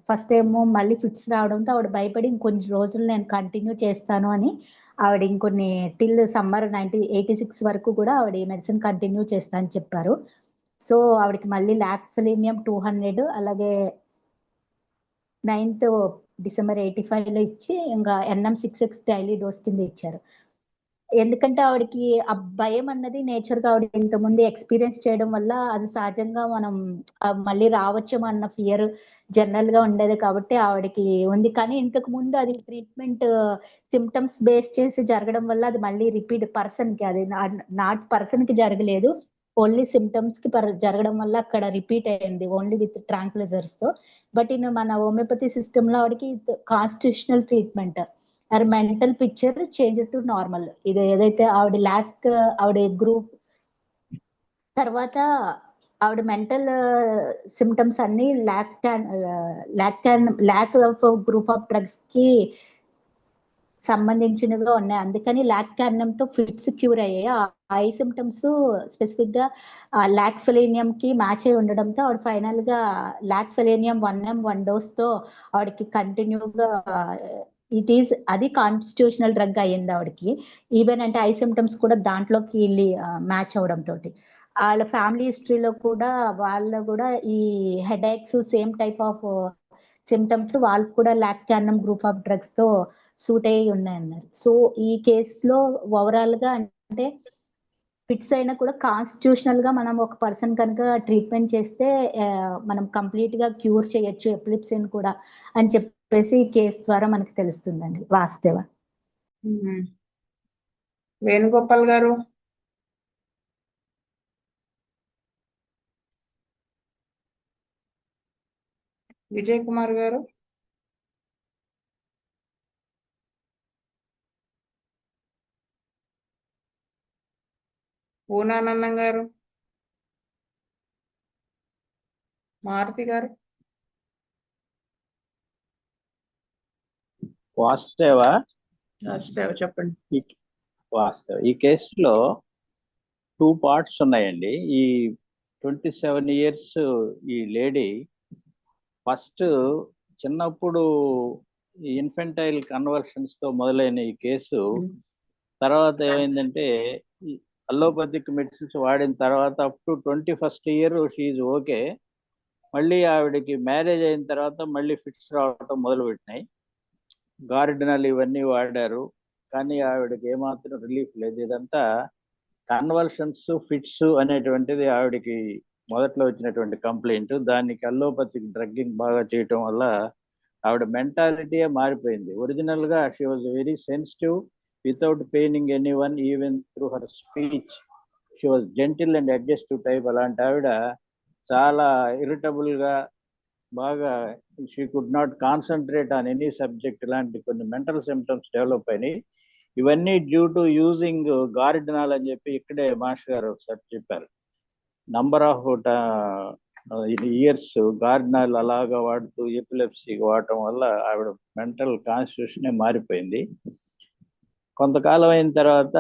ఫస్ట్ ఏమో మళ్ళీ ఫిట్స్ రావడంతో ఆవిడ భయపడి ఇంకొన్ని రోజులు నేను కంటిన్యూ చేస్తాను అని ఆవిడ ఇంకొన్ని టిల్ సమ్మర్ 1986 వరకు కూడా ఆవిడ మెడిసిన్ కంటిన్యూ చేస్తా అని చెప్పారు. సో ఆవిడకి మళ్ళీ లాక్ఫెలినియం 200 అలాగే 9th డిసెంబర్ 85 లో ఇచ్చి ఇంకా NM-6X డైలీ డోస్ కింద ఇచ్చారు. ఎందుకంటే ఆవిడకి ఆ భయం అన్నది నేచర్ గా ఆవిడ ఇంతకుముందు ఎక్స్పీరియన్స్ చేయడం వల్ల అది సహజంగా మనం మళ్ళీ రావచ్చేమో అన్న ఫియర్ జనరల్ గా ఉండేది కాబట్టి ఆవిడకి ఉంది. కానీ ఇంతకు ముందు అది ట్రీట్మెంట్ సిమ్టమ్స్ బేస్ చేసి జరగడం వల్ల అది మళ్ళీ రిపీట్ పర్సన్ కి, అది నాట్ పర్సన్ కి జరగలేదు, ఓన్లీ సిమ్టమ్స్ కి జరగడం వల్ల అక్కడ రిపీట్ అయింది ఓన్లీ విత్ ట్రాంక్లైజర్స్ తో. బట్ ఇన్ మన హోమియోపతి సిస్టమ్ లో ఆవిడకి constitutional treatment are mental picture change to normal. ఇది ఏదైతే ఆవిడ గ్రూప్ తర్వాత ఆవిడ మెంటల్ సిమ్టమ్స్ అన్ని lack of group of drugs కి సంబంధించినగా ఉన్నాయి. అందుకని తో ఫిట్స్ క్యూర్ అయ్యాయి. ఐ సిమ్టమ్స్ స్పెసిఫిక్ గా లాక్ఫెలినియం కి మ్యాచ్ అయి ఉండడంతో ఆవిడ ఫైనల్ గా లాక్ఫెలినియం 1 1 డోస్ తో ఆవిడకి కంటిన్యూగా అది కాన్స్టిట్యూషనల్ డ్రగ్ అయ్యింది ఆవిడకి. ఈవెన్ అంటే ఐ సిమ్టమ్స్ కూడా దాంట్లోకి మ్యాచ్ అవడం తోటి వాళ్ళ ఫ్యామిలీ హిస్టరీలో కూడా వాళ్ళు కూడా ఈ headaches same type of symptoms వాళ్ళకు కూడా లాక్టానం గ్రూప్ ఆఫ్ డ్రగ్స్ తో సూట్ అయ్యి ఉన్నాయన్నారు. సో ఈ కేసులో ఓవరాల్ గా అంటే ఫిట్స్ అయినా కూడా కాన్స్టిట్యూషనల్ గా మనం ఒక పర్సన్ కనుక ట్రీట్మెంట్ చేస్తే మనం కంప్లీట్ గా క్యూర్ చేయొచ్చు ఎపిలిప్సీని కూడా అని చెప్పేసి ఈ కేసు ద్వారా మనకు తెలుస్తుందండి. వాస్తవ వేణుగోపాల్ గారు. విజయ్ కుమార్ గారు. పూనానందం గారు. మారుతి గారు. వాస్తవ చెప్పండి. వాస్తవ ఈ కేసులో 2 parts ఉన్నాయండి. ఈ 27 years ఈ లేడీ ఫస్ట్ చిన్నప్పుడు ఇన్ఫెంటైల్ కన్వర్షన్స్ తో మొదలైన ఈ కేసు తర్వాత ఏమైందంటే అలోపతిక్ మెడిసిన్స్ వాడిన తర్వాత up to 21st year she okay. మళ్ళీ ఆవిడకి మ్యారేజ్ అయిన తర్వాత మళ్ళీ ఫిట్స్ రావటం మొదలు పెట్టినాయి. గార్డినల్ ఇవన్నీ వాడారు కానీ ఆవిడకి ఏమాత్రం రిలీఫ్ లేదు. ఇదంతా కన్వల్షన్స్ ఫిట్స్ అనేటువంటిది ఆవిడకి మొదట్లో వచ్చినటువంటి కంప్లైంట్. దానికి అలోపతిక్ డ్రగ్గింగ్ బాగా చేయటం వల్ల ఆవిడ మెంటాలిటీయే మారిపోయింది. ఒరిజినల్ గా she was very sensitive without paining any one even through her speech. She was gentle and adjustive type. అలాంటి ఆవిడ చాలా ఇరిటబుల్ గా బాగా she could not concentrate on any subject. ఇలాంటి కొన్ని మెంటల్ సిమ్టమ్స్ డెవలప్ అయినాయి. ఇవన్నీ డ్యూ టు యూజింగ్ గార్డినాల్ అని చెప్పి ఇక్కడే మాస్టర్ గారు ఒకసారి చెప్పారు. నంబర్ ఆఫ్ ఇయర్స్ గార్డినాల్ అలాగా వాడుతూ ఎపిలెప్సీకి వాడటం వల్ల ఆవిడ మెంటల్ కాన్స్టిట్యూషనే మారిపోయింది. కొంతకాలం అయిన తర్వాత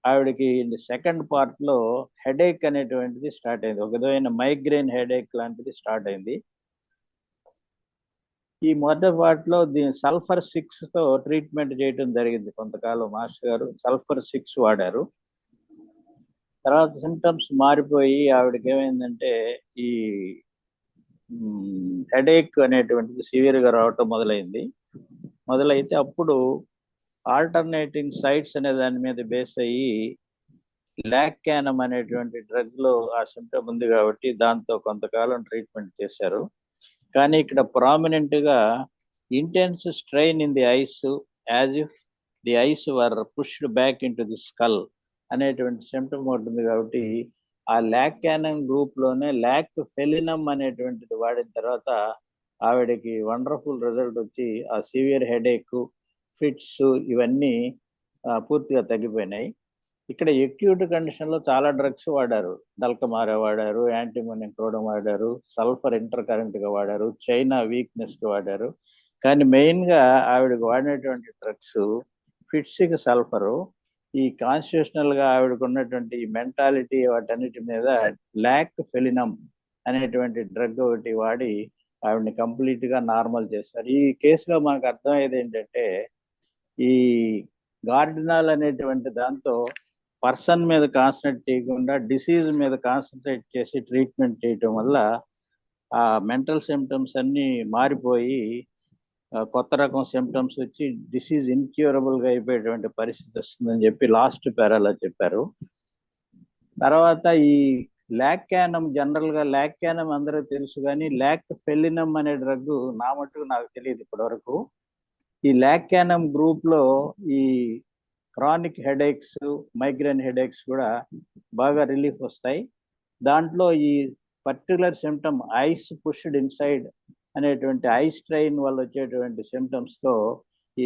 ఆవిడకి సెకండ్ పార్ట్ లో హెడేక్ అనేటువంటిది స్టార్ట్ అయింది. ఒక విధమైన మైగ్రేన్ హెడేక్ లాంటిది స్టార్ట్ అయింది. ఈ మొదటి పార్ట్లో దీని సల్ఫర్-6 తో ట్రీట్మెంట్ చేయడం జరిగింది. కొంతకాలం మాస్టర్ గారు సల్ఫర్-6 వాడారు. తర్వాత సిమ్టమ్స్ మారిపోయి ఆవిడకి ఏమైందంటే ఈ హెడేక్ అనేటువంటిది సివియర్ గా రావటం మొదలైతే అప్పుడు ఆల్టర్నేటింగ్ సైట్స్ అనే దాని మీద బేస్ అయ్యి లాక్యానమ్ అనేటువంటి డ్రగ్ లో ఆ సిమ్టమ్ ఉంది కాబట్టి దాంతో కొంతకాలం ట్రీట్మెంట్ చేశారు. కానీ ఇక్కడ ప్రామినెంట్ గా intense strain in the ice as if the eyes were pushed back into the skull అనేటువంటి సిమ్టమ్ ఉంటుంది కాబట్టి ఆ లాక్యానమ్ గ్రూప్ లోనే లాక్ ఫెలినమ్ అనేటువంటిది వాడిన తర్వాత ఆవిడకి వండర్ఫుల్ రిజల్ట్ వచ్చి ఆ సివియర్ హెడేక్, ఫిట్స్ ఇవన్నీ పూర్తిగా తగ్గిపోయినాయి. ఇక్కడ ఎక్యూట్ కండిషన్ లో చాలా డ్రగ్స్ వాడారు. దల్కమారా వాడారు, యాంటీమోనియం క్లోరైడ్ వాడారు, సల్ఫర్ ఇంటర్ కరెంట్ గా వాడారు, చైనా వీక్నెస్ కి వాడారు. కానీ మెయిన్ గా ఆవిడకి వాడినటువంటి డ్రగ్స్ ఫిట్స్ కి సల్ఫరు, ఈ కాన్స్టిట్యూషనల్ గా ఆవిడకు ఉన్నటువంటి ఈ మెంటాలిటీ వాటన్నిటి మీద లాక్ ఫెలినమ్ అనేటువంటి డ్రగ్ ఒకటి వాడి ఆవిడని కంప్లీట్ గా నార్మల్ చేస్తారు. ఈ కేసులో మనకు అర్థమయ్యేది ఏంటంటే ఈ గార్డినాల్ అనేటువంటి దాంతో పర్సన్ మీద కాన్సన్ట్రేట్ చేయకుండా డిసీజ్ మీద కాన్సన్ట్రేట్ చేసి ట్రీట్మెంట్ చేయటం వల్ల ఆ మెంటల్ సిమ్టమ్స్ అన్ని మారిపోయి కొత్త రకం సిమ్టమ్స్ వచ్చి డిసీజ్ ఇన్క్యూరబుల్ గా అయిపోయేటువంటి పరిస్థితి వస్తుందని చెప్పి లాస్ట్ పేరాలో చెప్పారు. తర్వాత ఈ లాక్యానమ్, జనరల్ గా లాక్యానమ్ అందరూ తెలుసు కానీ లాక్ ఫెలినమ్ అనే డ్రగ్ నా మటుకు నాకు తెలియదు ఇప్పటి వరకు. ఈ లాక్యానమ్ గ్రూప్ లో ఈ క్రానిక్ హెడేక్స్, మైగ్రేన్ హెడేక్స్ కూడా బాగా రిలీఫ్ వస్తాయి. దాంట్లో ఈ particular symptom ice pushed inside అనేటువంటి ఐ స్ట్రెయిన్ వల్ల వచ్చేటువంటి సిమ్టమ్స్ తో ఈ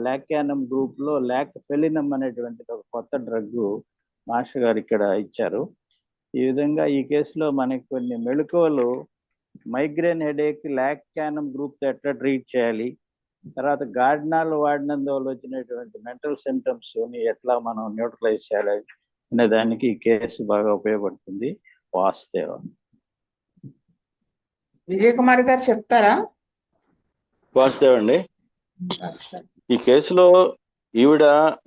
లాక్యానమ్ గ్రూప్ లో లాక్ ఫెలినమ్ అనేటువంటి ఒక కొత్త డ్రగ్ మాస్టర్ గారు ఇక్కడ ఇచ్చారు. ఈ విధంగా ఈ కేసులో మనకి కొన్ని మెళుకువలు, మైగ్రేన్ హెడేక్ లాక్యానమ్ గ్రూప్ తో ఎట్లా ట్రీట్ చేయాలి, తర్వాత గార్డినాల్ వాడినందువల్ల వచ్చినటువంటి మెంటల్ సిమ్టమ్స్ ని ఎట్లా మనం న్యూట్రలైజ్ చేయాలి అనే దానికి ఈ కేసు బాగా ఉపయోగపడుతుంది. వాసుదేవ. విజయ్ కుమార్ గారు చెప్తారా? వాసుదేవ్ అండి. ఈ కేసులో ఈవిడ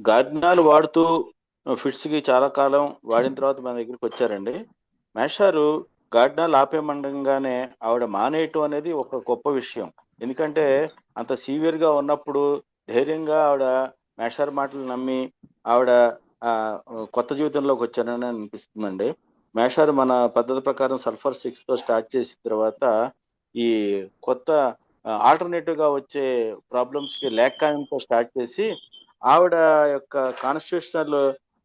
గార్డినాల్ వాడుతూ ఫిట్స్ కి చాలా కాలం వాడిన తర్వాత మన దగ్గరికి వచ్చారండి. మేషారు గార్డినాల్ ఆపేయమండగానే ఆవిడ మానేయటం అనేది ఒక గొప్ప విషయం. ఎందుకంటే అంత సివియర్ గా ఉన్నప్పుడు ధైర్యంగా ఆవిడ మేషారు మాటలు నమ్మి ఆవిడ కొత్త జీవితంలోకి వచ్చారని అనిపిస్తుందండి. మేషారు మన పద్ధతి ప్రకారం సల్ఫర్-6 తో స్టార్ట్ చేసిన తర్వాత ఈ కొత్త ఆల్టర్నేటివ్ గా వచ్చే ప్రాబ్లమ్స్ కి లాక్యానమ్ తో స్టార్ట్ చేసి ఆవిడ యొక్క కాన్స్టిట్యూషనల్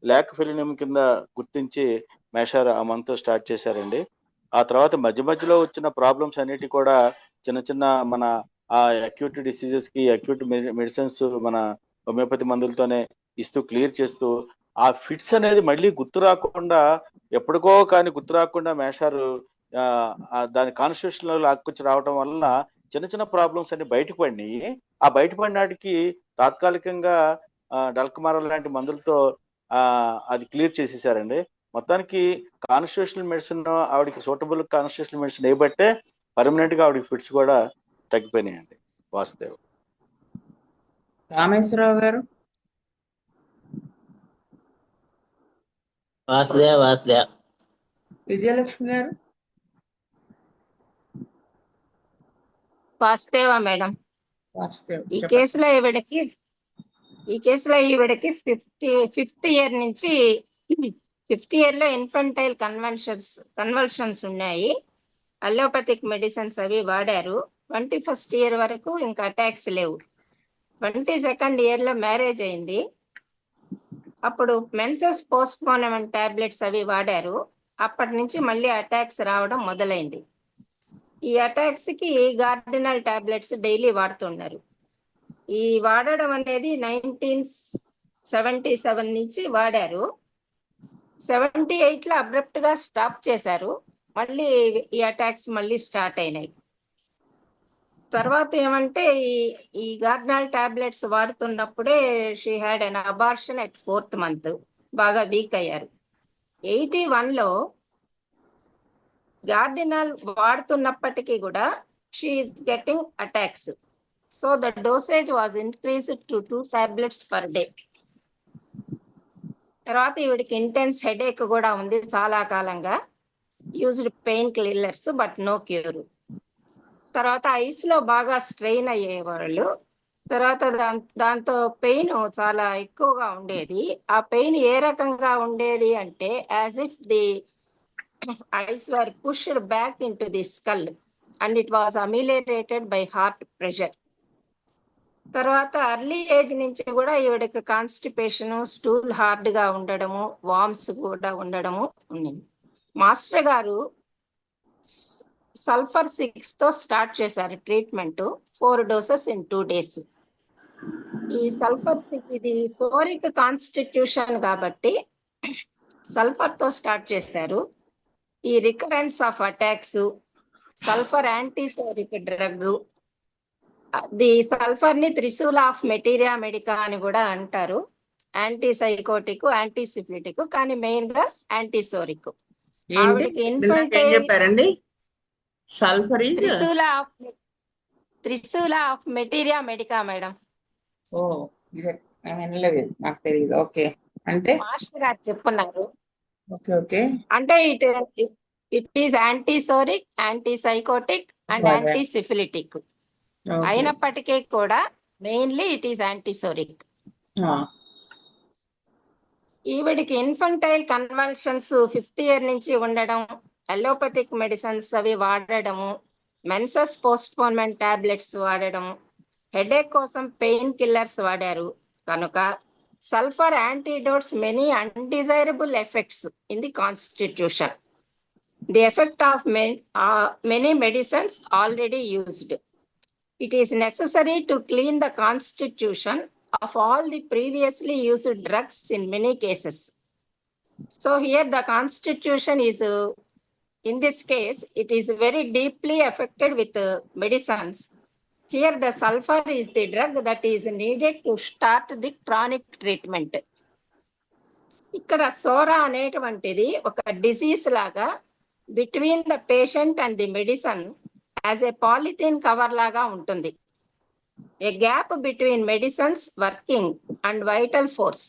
లాక్ ఫెలినమ్ కింద గుర్తించి మేషారు ఆ మంత్ స్టార్ట్ చేశారండి. ఆ తర్వాత మధ్య మధ్యలో వచ్చిన ప్రాబ్లమ్స్ అన్నిటి కూడా చిన్న చిన్న మన ఆ అక్యూట్ డిసీజెస్ కి అక్యూట్ మెడిసిన్స్ మన హోమియోపతి మందులతోనే ఇస్తూ క్లియర్ చేస్తూ ఆ ఫిట్స్ అనేది మళ్ళీ గుర్తు రాకుండా, ఎప్పటికో కానీ గుర్తు రాకుండా మేషారు దాని కాన్స్టిట్యూషన్ లో లాక్కొచ్చి రావడం వల్ల చిన్న చిన్న ప్రాబ్లమ్స్ అన్ని బయటకు పడినాయి. ఆ బయటపడినాటికి తాత్కాలికంగా డల్కమారా లాంటి మందులతో అది క్లియర్ చేసేసారండి. మొత్తానికి కాన్స్టిట్యూషనల్ మెడిసిన్ ఆవిడకి సూటబుల్ కాన్స్టిట్యూషనల్ మెడిసిన్ వేయబట్టే పర్మనెంట్ గా ఆవిడకి ఫిట్స్ కూడా తగ్గిపోయినాయండి. వాసుదేవ్. రామేశ్వరరావు గారు. వాసుదేవ్. విజయలక్ష్మి గారు. వాసుదేవా మేడం. ఈ కేసులో ఈవిడకి ఫిఫ్త్ ఇయర్ నుంచి 5th ఇయర్ లో ఇన్ఫంటైల్ కన్వల్షన్స్ ఉన్నాయి. అలోపతిక్ మెడిసిన్స్ అవి వాడారు. 21st ఇయర్ వరకు ఇంకా అటాక్స్ లేవు. 22nd ఇయర్ లో మ్యారేజ్ అయింది. అప్పుడు మెన్సెస్ పోస్ట్పోన్మెంట్ టాబ్లెట్స్ అవి వాడారు. అప్పటి నుంచి మళ్ళీ అటాక్స్ రావడం మొదలైంది. ఈ అటాక్స్ కి గార్డినల్ టాబ్లెట్స్ డైలీ వాడుతున్నారు. ఈ వాడడం అనేది 1977 నుంచి వాడారు. 78 లో అబ్రప్ట్ గా స్టాప్ చేశారు. మళ్ళీ ఈ అటాక్స్ మళ్ళీ స్టార్ట్ అయినాయి. తర్వాత ఏమంటే ఈ గార్డినల్ టాబ్లెట్స్ వాడుతున్నప్పుడే she had an abortion at 4th month. బాగా వీక్ అయ్యారు. 81లో గార్డినల్ వాడుతున్నప్పటికీ కూడా she is getting attacks. So the dosage was increased to 2 tablets per day. తర్వాత ఈవిడికి ఇంటెన్స్ హెడేక్ కూడా ఉంది చాలా కాలంగా. Used pain killers but no cure. తర్వాత ఐస్ లో బాగా స్ట్రెయిన్ అయ్యేవాళ్ళు. తర్వాత దాంతో పెయిన్ చాలా ఎక్కువగా ఉండేది. ఆ పెయిన్ ఏ రకంగా ఉండేది అంటే as if the eyes were pushed back into the skull and it was ameliorated by hard pressure. తర్వాత అర్లీ ఏజ్ నుంచి కూడా ఈవిడకి కాన్స్టిపేషన్, స్టూల్ హార్డ్ గా ఉండడము, వామ్స్ కూడా ఉండడము ఉంది. మాస్టర్ గారు సల్ఫర్ 6 తో స్టార్ట్ చేశారు ట్రీట్మెంట్. 4 doses in 2 days. ఈ సల్ఫర్ 6 ఇది సోరిక్ కాన్స్టిట్యూషన్ కాబట్టి సల్ఫర్ తో స్టార్ట్ చేశారు. ఈ recurrence of attacks, sulphur antipsoric drug, the sulphur ని త్రిశూల ఆఫ్ మెటీరియా మెడికా అని కూడా అంటారు. యాంటీ సైకోటిక్, యాంటీ సిఫిలిటిక్, కానీ మెయిన్ గా యాంటీసోరిక్. ఆవిడకి ఏం చెప్పారండి? Sulphur trishula of materia medica madam. ఓ ఇదే వినలేదు, నాకు తెలియదు. ఓకే, అంటే మాస్టర్ గారు చెప్పున్నారు. ఓకే ఓకే, అంటే it is antipsoric, anti psychotic and anti syphilitic. అయినప్పటికీ కూడా మెయిన్లీ ఇట్ ఈస్ యాంటీసోరిక్. ఈవిడికి ఇన్ఫంటైల్ కన్వల్షన్స్ 5th year నుంచి ఉండడం, అలోపతిక్ మెడిసిన్స్ అవి వాడడము, మెన్సస్ పోస్ట్పోన్మెంట్ టాబ్లెట్స్ వాడడం, హెడేక్ కోసం పెయిన్ కిల్లర్స్ వాడారు. కనుక sulphur antidotes many undesirable effects in the constitution. The effect of many medicines already used. It is necessary to clean the constitution of all the previously used drugs in many cases. So here the constitution is, in this case, it is very deeply affected with medicines. Here the sulfur is the drug that is needed to start the chronic treatment. ఇక్కడ psora అనేటువంటిది ఒక disease లాగా between the patient and the medicine as a polythene cover లాగా ఉంటుంది. A gap between medicines working and vital force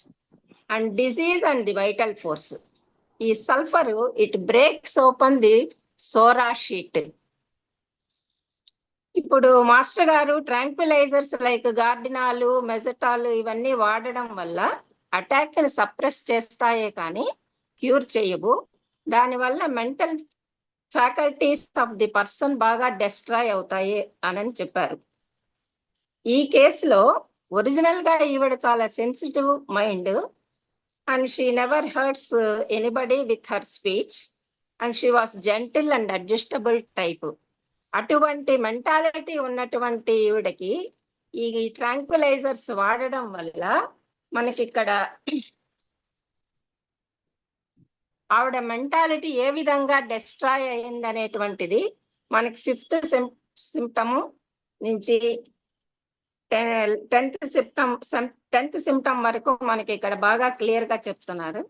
and disease and the vital force. ఈ sulphur it breaks open the psora sheet. ఇప్పుడు master గారు tranquillisers like గార్డినాలు, మెజటాలు ఇవన్నీ వాడడం వల్ల అటాక్ ని సప్రెస్ చేస్తాయే కానీ క్యూర్ చేయవు. దానివల్ల mental faculties of the person బాగా డిస్ట్రాయ్ అవుతాయి అని చెప్పారు. ఈ కేసులో ఒరిజినల్ గా ఈవిడ చాలా sensitive mind and she never hurts anybody with her speech and she was gentle and adjustable type. అటువంటి మెంటాలిటీ ఉన్నటువంటి ఈవిడకి ఈ ట్రాంక్విలైజర్స్ వాడడం వల్ల మనకి ఇక్కడ ఆవిడ మెంటాలిటీ ఏ విధంగా డిస్ట్రాయ్ అయింది అనేటువంటిది మనకి 5th symptom నుంచి 10th symptom వరకు మనకి ఇక్కడ బాగా క్లియర్ గా చెప్తున్నారు.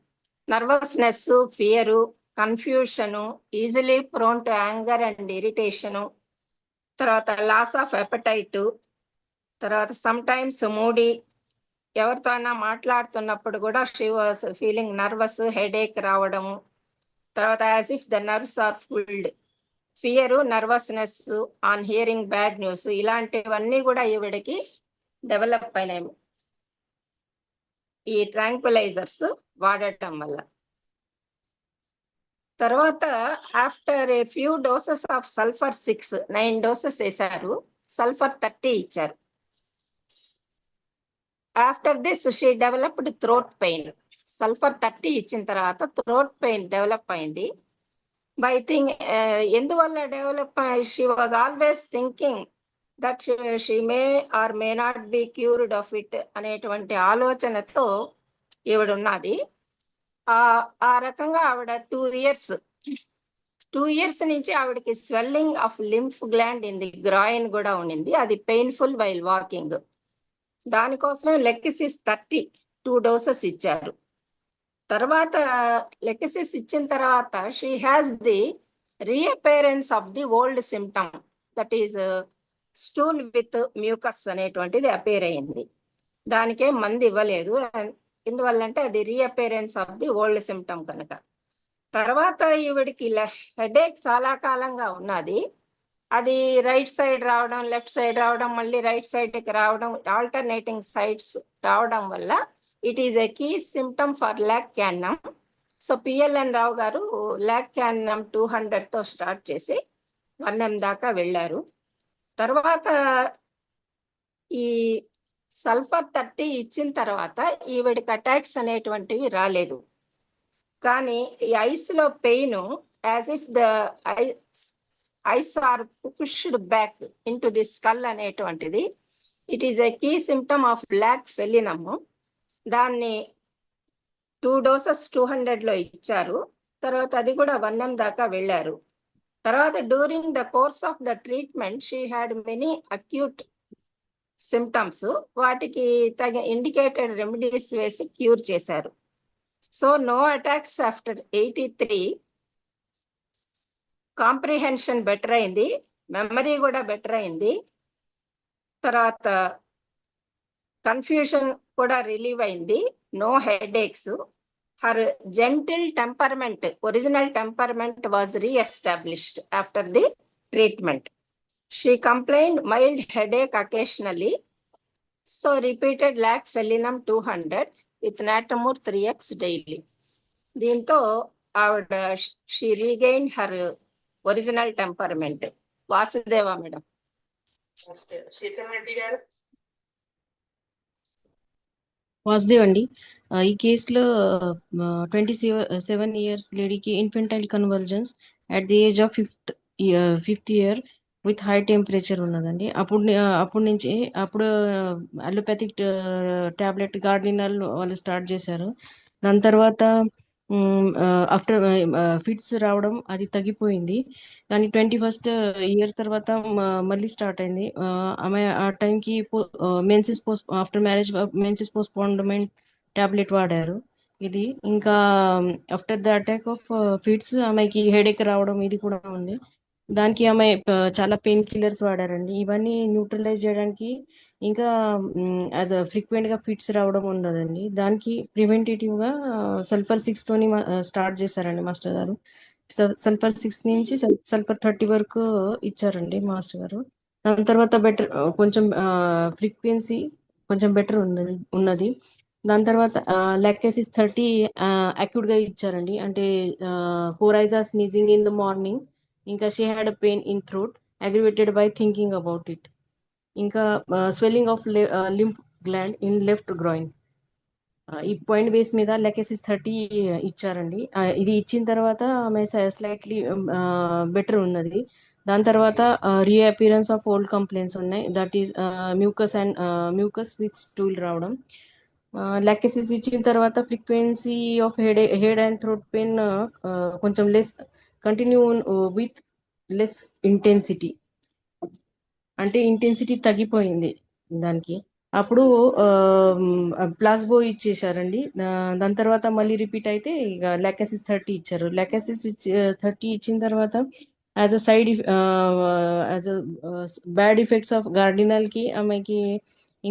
Nervousness, fear, confusion, easily prone to anger and irritation, తర్వాత లాస్ ఆఫ్ అపెటైట్, తర్వాత సమ్ టైమ్స్ మూడీ, ఎవరితో అయినా మాట్లాడుతున్నప్పుడు కూడా she was feeling nervous, headache రావడము, తర్వాత as if the nerves are pulled, fear, nervousness on hearing bad news, ఇలాంటివన్నీ కూడా ఈవిడకి డెవలప్ అయినాయి ఈ ట్రాంక్విలైజర్స్ వాడటం వల్ల. తర్వాత after a few doses of sulphur 6, 9 doses వేశారు, సల్ఫర్ 30 ఇచ్చారు. After this she developed throat pain. Sulphur 30 ఇచ్చిన తర్వాత థ్రోట్ పెయిన్ డెవలప్ అయింది. బై థింక్ ఎందువల్ల develop, she was always thinking that she may or may not be cured of it అనేటువంటి ఆలోచనతో ఈవిడ ఉన్నది. ఆ రకంగా ఆవిడ 2 years నుంచి ఆవిడకి swelling of lymph gland in the groin కూడా ఉండింది. అది పెయిన్ఫుల్ వైల్ వాకింగ్. దానికోసం లెక్సిస్ 30 2 doses ఇచ్చారు. తర్వాత లెకసిస్ ఇచ్చిన తర్వాత she has the reappearance of the old symptom, that is stool with mucus అనేటువంటిది అపేర్ అయింది. దానికే మందు ఇవ్వలేదు, ఎందువల్లంటే అది reappearance of the old symptom కనుక. తర్వాత ఈవిడికి హెడేక్ చాలా కాలంగా ఉన్నది. అది రైట్ సైడ్ రావడం, లెఫ్ట్ సైడ్ రావడం, మళ్ళీ రైట్ సైడ్కి రావడం, ఆల్టర్నేటింగ్ సైడ్స్ రావడం వల్ల it is a key symptom for lac caninum. So PLN Rao గారు ల్యాక్ క్యాన్నమ్ 200తో స్టార్ట్ చేసి 1M దాకా వెళ్ళారు. తర్వాత ఈ సల్ఫర్ 30 ఇచ్చిన తర్వాత ఈవిడికి అటాక్స్ అనేటువంటివి రాలేదు. కానీ ఈ ఐస్ లో pain as if the eyes are pushed back into the skull అనేటువంటిది it is a key symptom of lac felinum. దాన్ని 2 doses 200లో ఇచ్చారు. తర్వాత అది కూడా 1M దాకా వెళ్ళారు. తర్వాత during the course of the treatment she had many acute symptoms. వాటికి తగిన ఇండికేటెడ్ రెమెడీస్ వేసి క్యూర్ చేశారు. So no attacks after 83. Comprehension better అయింది, మెమరీ కూడా బెటర్ అయింది. తర్వాత కన్ఫ్యూజన్ కూడా రిలీవ్ అయింది, no headaches. Her gentle temperament, original temperament was reestablished after the treatment. She complained mild headache occasionally, so repeated lac felinum 200 with natamur 3x daily. దీంతో ఆవిడ she regained her original temperament. Vasudeva madam. Seethamma Reddy garu. Vasudev అండి. ఈ కేసులో 27 years లేడీకి infantile convergence at the age of fifth year with high temperature ఉన్నదండి. అప్పుడు allopathic tablet గార్డినల్ వాళ్ళు start చేశారు. దాని తర్వాత ఆఫ్టర్ ఫిట్స్ రావడం అది తగ్గిపోయింది. కానీ 21st year తర్వాత మళ్ళీ స్టార్ట్ అయింది. ఆమె ఆ టైంకి after marriage menses postponement tablet వాడారు. ఇది ఇంకా after the attack of fits ఆమెకి హెడేక్ రావడం ఇది కూడా ఉంది. దానికి ఆమె చాలా పెయిన్ కిల్లర్స్ వాడారండి. ఇవన్నీ న్యూట్రలైజ్ చేయడానికి ఇంకా యాజ్ ఫ్రీక్వెంట్ గా ఫిట్స్ రావడం ఉండదండి. దానికి ప్రివెంటేటివ్ గా సల్ఫర్ 6 తోని స్టార్ట్ చేశారండి మాస్టర్ గారు. సల్ఫర్ 6 నుంచి సల్ఫర్ 30 వరకు ఇచ్చారండి మాస్టర్ గారు. దాని తర్వాత బెటర్ కొంచెం ఫ్రీక్వెన్సీ కొంచెం బెటర్ ఉన్నది. దాని తర్వాత లాక్టేసిస్ 30 అక్యూట్ గా ఇచ్చారండి. అంటే 4 eyes are sneezing in the morning. ఇంకా she had a pain in throat aggravated by thinking about it. ఇంకా swelling of lymph gland in left groin. ఈ పాయింట్ బేస్ మీద లెకెసిస్ 30 ఇచ్చారండి. ఇది ఇచ్చిన తర్వాత ఆమె స్లైట్లీ బెటర్ ఉన్నది. దాని తర్వాత రీఅపియరెన్స్ ఆఫ్ ఓల్డ్ కంప్లైంట్స్ ఉన్నాయి, that is mucus with stool రావడం. లాక్టేసిస్ ఇచ్చిన తర్వాత frequency of head and throat pain కొంచెం less continue with less intensity, అంటే ఇంటెన్సిటీ తగ్గిపోయింది దానికి. అప్పుడు ప్లాస్బో ఇచ్చేసారండి. దాని తర్వాత మళ్ళీ రిపీట్ అయితే ఇక లాక్టేసిస్ 30 ఇచ్చారు. లాక్టేసిస్ 30 ఇచ్చిన తర్వాత as a side as a bad effects of Gardenal కి ఆమెకి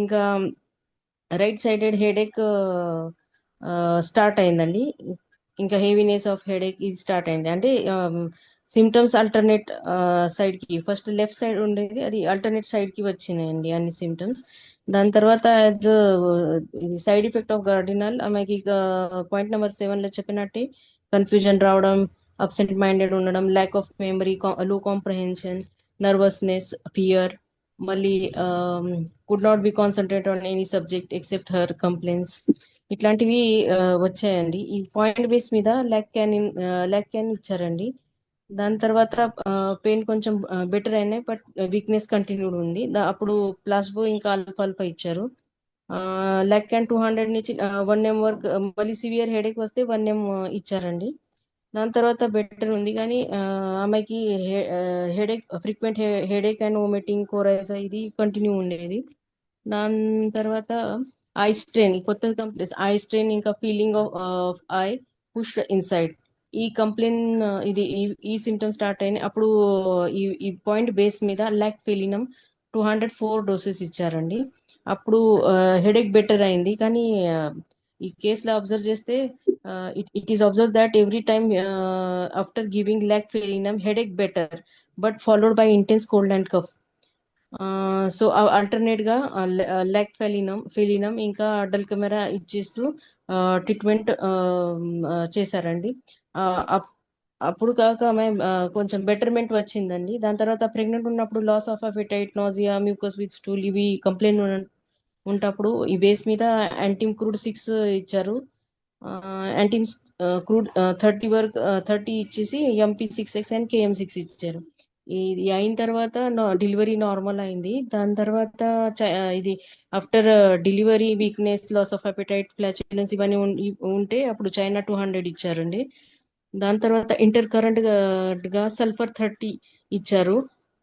ఇంకా రైట్ సైడెడ్ హెడేక్ స్టార్ట్ అయిందండి. ఇంకా హెవీనెస్ ఆఫ్ హెడేక్ ఇది స్టార్ట్ అయింది. అంటే సిమ్టమ్స్ ఆల్టర్నేట్ సైడ్ కి, ఫస్ట్ లెఫ్ట్ సైడ్ ఉండేది అది ఆల్టర్నేట్ సైడ్ కి వచ్చినాయండి అన్ని సిమ్టమ్స్. దాని తర్వాత సైడ్ ఎఫెక్ట్ ఆఫ్ గార్డినల్ ఆమెకి పాయింట్ నెంబర్ 7 లో చెప్పినట్టే కన్ఫ్యూజన్ రావడం, అబ్సెంట్ మైండెడ్ ఉండడం, lack of memory, low comprehension, nervousness, fear, మళ్ళీ could not be concentrate on any subject except her complaints, ఇట్లాంటివి వచ్చాయండి. ఈ పాయింట్ బేస్ మీద ల్యాక్ క్యాన్ ఇచ్చారండి. దాని తర్వాత పెయిన్ కొంచెం బెటర్ అయినాయి, బట్ వీక్నెస్ కంటిన్యూడ్ ఉంది. అప్పుడు ప్లాస్బో ఇంకా అల్ఫా ఇచ్చారు. ల్యాక్ క్యాన్ 200 నుంచి 1M వరకు, మళ్ళీ సివియర్ హెడేక్ వస్తే 1M ఇచ్చారండి. దాని తర్వాత బెటర్ ఉంది, కానీ ఆమెకి headache frequent headache and vomiting, coryza ఇది కంటిన్యూ ఉండేది. దాని తర్వాత ఐ స్ట్రెయిన్ కొత్తగా కంప్లీట్ ఐ స్ట్రెయిన్ ఇంకా feeling of eye push inside ఈ కంప్లైంట్ ఈ సిమ్టమ్ స్టార్ట్ అయినాయి అప్పుడు ఈ పాయింట్ బేస్ మీద లాక్ ఫెలినం 204 డోసెస్ ఇచ్చారండి. అప్పుడు హెడేక్ బెటర్ అయింది. కానీ ఈ కేసులో అబ్జర్వ్ చేస్తే it is observe that every time after giving lac felinum headache better but followed by intense cold and cough. So alternate గా లాక్ ఫెలినం ఇంకా డల్కెమెరా ఇచ్చేస్తూ ట్రీట్మెంట్ చేశారండి. అప్పుడు కాక మేము కొంచెం బెటర్మెంట్ వచ్చిందండి. దాని తర్వాత ప్రెగ్నెంట్ ఉన్నప్పుడు loss of appetite, nausea, mucus with stool ఇవి కంప్లైంట్ ఉంటప్పుడు ఈ బేస్ మీద యాంటీమ్ క్రూడ్ 6 ఇచ్చారు. యాంటీమ్ క్రూడ్ 30 వరకు 30 ఇచ్చేసి MP6X అండ్ KM6 ఇచ్చారు. ఇది అయిన తర్వాత డెలివరీ నార్మల్ అయింది. దాని తర్వాత ఇది after delivery weakness, loss of appetite, flatulence ఇవన్నీ ఉంటే అప్పుడు చైనా 200 ఇచ్చారండి. దాని తర్వాత ఇంటర్ కరెంట్ గా సల్ఫర్ 30 ఇచ్చారు.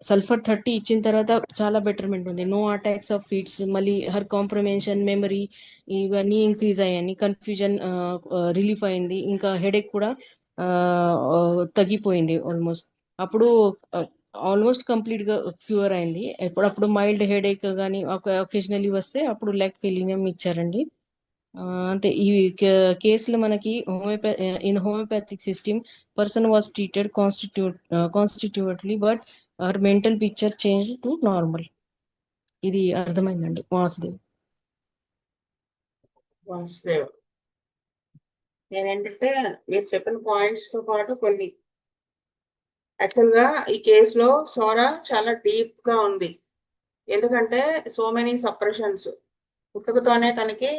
సల్ఫర్ 30 ఇచ్చిన తర్వాత చాలా బెటర్మెంట్ ఉంది. నో అటాక్స్ ఆఫ్ ఫిట్స్, మళ్ళీ హర్ కాంప్రమెన్షన్, మెమరీ ఇవన్నీ ఇంక్రీజ్ అయ్యాయి. కన్ఫ్యూజన్ రిలీఫ్ అయింది. ఇంకా హెడేక్ కూడా తగ్గిపోయింది ఆల్మోస్ట్. అప్పుడు ఆల్మోస్ట్ కంప్లీట్ గా క్యూర్ అయింది. ఎప్పుడప్పుడు మైల్డ్ హెడేక్ కానీ ఒకేజనల్లీ వస్తే అప్పుడు లాక్ ఫెలినం ఇచ్చారండి. అంతే ఈ కేసులో మనకి homeopathic system person was treated constitutionally but our mental picture change to normal. ఇది అర్థమైందండి. వాసుదేవ్. వాసుదేవ్ నేనేంటంటే మీరు చెప్పిన పాయింట్స్ తో పాటు కొన్ని యాక్చువల్ గా ఈ కేసులో సోరా చాలా డీప్ గా ఉంది. ఎందుకంటే సో మెనీ సప్రెషన్స్ పుట్టుకతోనే తనకి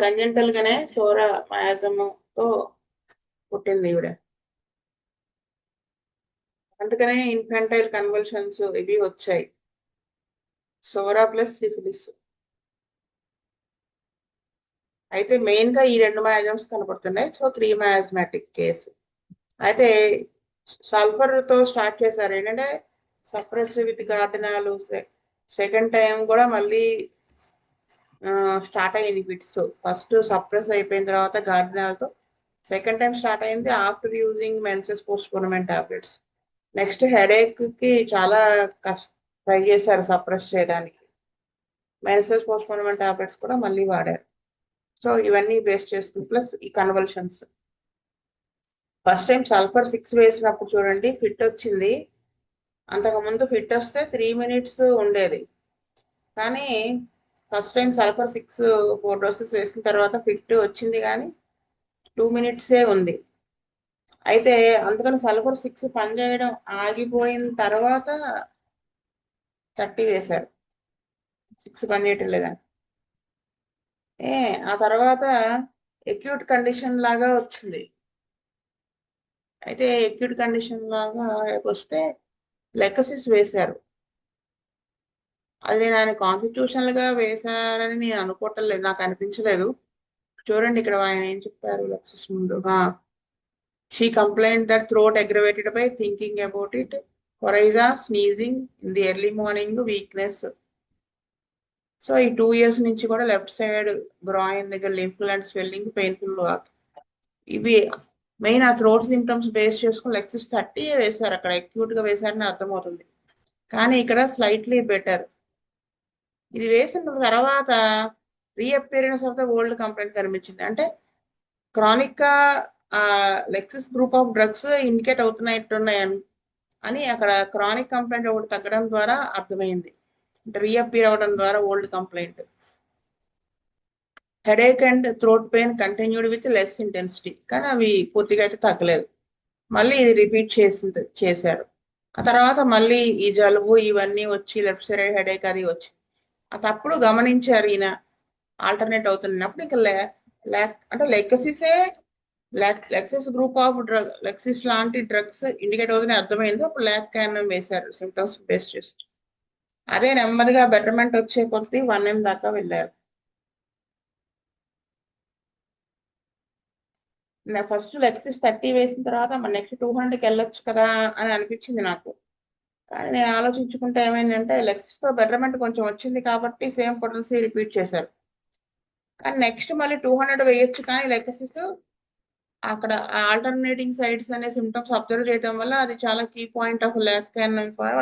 కంజెంటల్ గానే సోరా తో పుట్టింది ఈవిడ. అందుకనే ఇన్ఫెంటైల్ కన్వల్షన్స్ ఇవి వచ్చాయి. Psora plus syphilis. అయితే మెయిన్ గా ఈ 2 మయాజమ్స్ కనపడుతున్నాయి. So 3 miasmatic case. అయితే సల్ఫర్ తో స్టార్ట్ చేశారు. ఏంటంటే సప్రెస్ విత్ గార్డినాలు. సెకండ్ టైం కూడా మళ్ళీ స్టార్ట్ అయ్యింది ఫిట్స్. ఫస్ట్ సప్రెస్ అయిపోయిన తర్వాత గార్డినాలతో సెకండ్ టైం స్టార్ట్ అయింది after using menses postponement tablets. Next headache కి చాలా ట్రై చేశారు సప్రెస్ చేయడానికి. మెన్సెస్ పోస్ట్పోన్మెంట్ టాబ్లెట్స్ కూడా మళ్ళీ వాడారు. సో ఇవన్నీ బేస్ చేసుకుని ప్లస్ ఈ కన్వల్షన్స్. ఫస్ట్ టైం సల్ఫర్ 6 వేసినప్పుడు చూడండి ఫిట్ వచ్చింది. అంతకుముందు ఫిట్ వస్తే 3 minutes ఉండేది. కానీ ఫస్ట్ టైం సల్ఫర్ 4 డోసెస్ వేసిన తర్వాత ఫిట్ వచ్చింది కానీ 2 minutes ఉంది. అయితే అందుకని సల్ఫర్ 6 పనిచేయడం ఆగిపోయిన తర్వాత 30 వేశారు. 6 పనిచేయటం లేదని. ఆ తర్వాత ఎక్యూట్ కండిషన్ లాగా వచ్చింది. అయితే ఎక్యూట్ కండిషన్ లాగా వస్తే లెక్కసిస్ వేశారు. అది నేను కాన్స్టిట్యూషనల్ గా వేశారని నేను అనుకోవటం లేదు, నాకు అనిపించలేదు. చూడండి ఇక్కడ ఆయన ఏం చెప్తారు లెక్కసిస్ ముందు. She complaint that throat aggravated by thinking about it, కొరైజా, sneezing in the early morning, weakness. So ఈ 2 years నుంచి కూడా లెఫ్ట్ సైడ్ గ్రాయిన్ దగ్గర lymph gland swelling, painful walk, ఇవి మెయిన్ ఆ థ్రోట్ సిమ్టమ్స్ బేస్ చేసుకుని లెక్సిస్ 30 వేశారు. అక్కడ అక్యూట్ గా వేశారని అర్థమవుతుంది. కానీ ఇక్కడ స్లైట్లీ బెటర్. ఇది వేసిన తర్వాత reappearance of the old complaint కనిపించింది. అంటే క్రానిక్ గా lexis group of drugs indicate అవుతున్నాయి అని అక్కడ క్రానిక్ కంప్లైంట్ ఒకటి తగ్గడం ద్వారా అర్థమైంది. అంటే రీఅపియర్ అవడం ద్వారా old complaint. Headache and throat pain continued with less intensity, కానీ అవి పూర్తిగా అయితే తగ్గలేదు. మళ్ళీ ఇది రిపీట్ చేశారు. ఆ తర్వాత మళ్ళీ ఈ జలుబు ఇవన్నీ వచ్చి లెఫ్ట్ సైడ్ హెడేక్ అది వచ్చి అప్పుడు గమనించారు ఈయన ఆల్టర్నేట్ అవుతున్నప్పుడు ఇంకా అంటే లెక్సిస్ గ్రూప్ ఆఫ్ లెక్సిస్ లాంటి డ్రగ్స్ ఇండికేట్ అవుతున్నాయి అర్థమైంది. అప్పుడు లాక్ క్యానం వేశారు సిమ్టమ్స్ బేస్ చేసి. అదే నెమ్మదిగా బెటర్మెంట్ వచ్చే కొద్దీ 1M దాకా వెళ్ళారు. ఫస్ట్ లెక్సిస్ 30 వేసిన తర్వాత నెక్స్ట్ 200కి వెళ్ళొచ్చు కదా అని అనిపించింది నాకు. కానీ నేను ఆలోచించుకుంటే ఏమైందంటే లెక్సిస్ తో బెటర్మెంట్ కొంచెం వచ్చింది కాబట్టి సేమ్ పొటెన్సీ రిపీట్ చేశారు. కానీ నెక్స్ట్ మళ్ళీ 200 వేయొచ్చు, కానీ లెకసిస్ అక్కడ ఆల్టర్నేటింగ్ సైడ్స్ అనే సిమ్టమ్స్ అబ్జర్వ్ చేయడం వల్ల అది చాలా కీ పాయింట్ ఆఫ్ ల్యాక్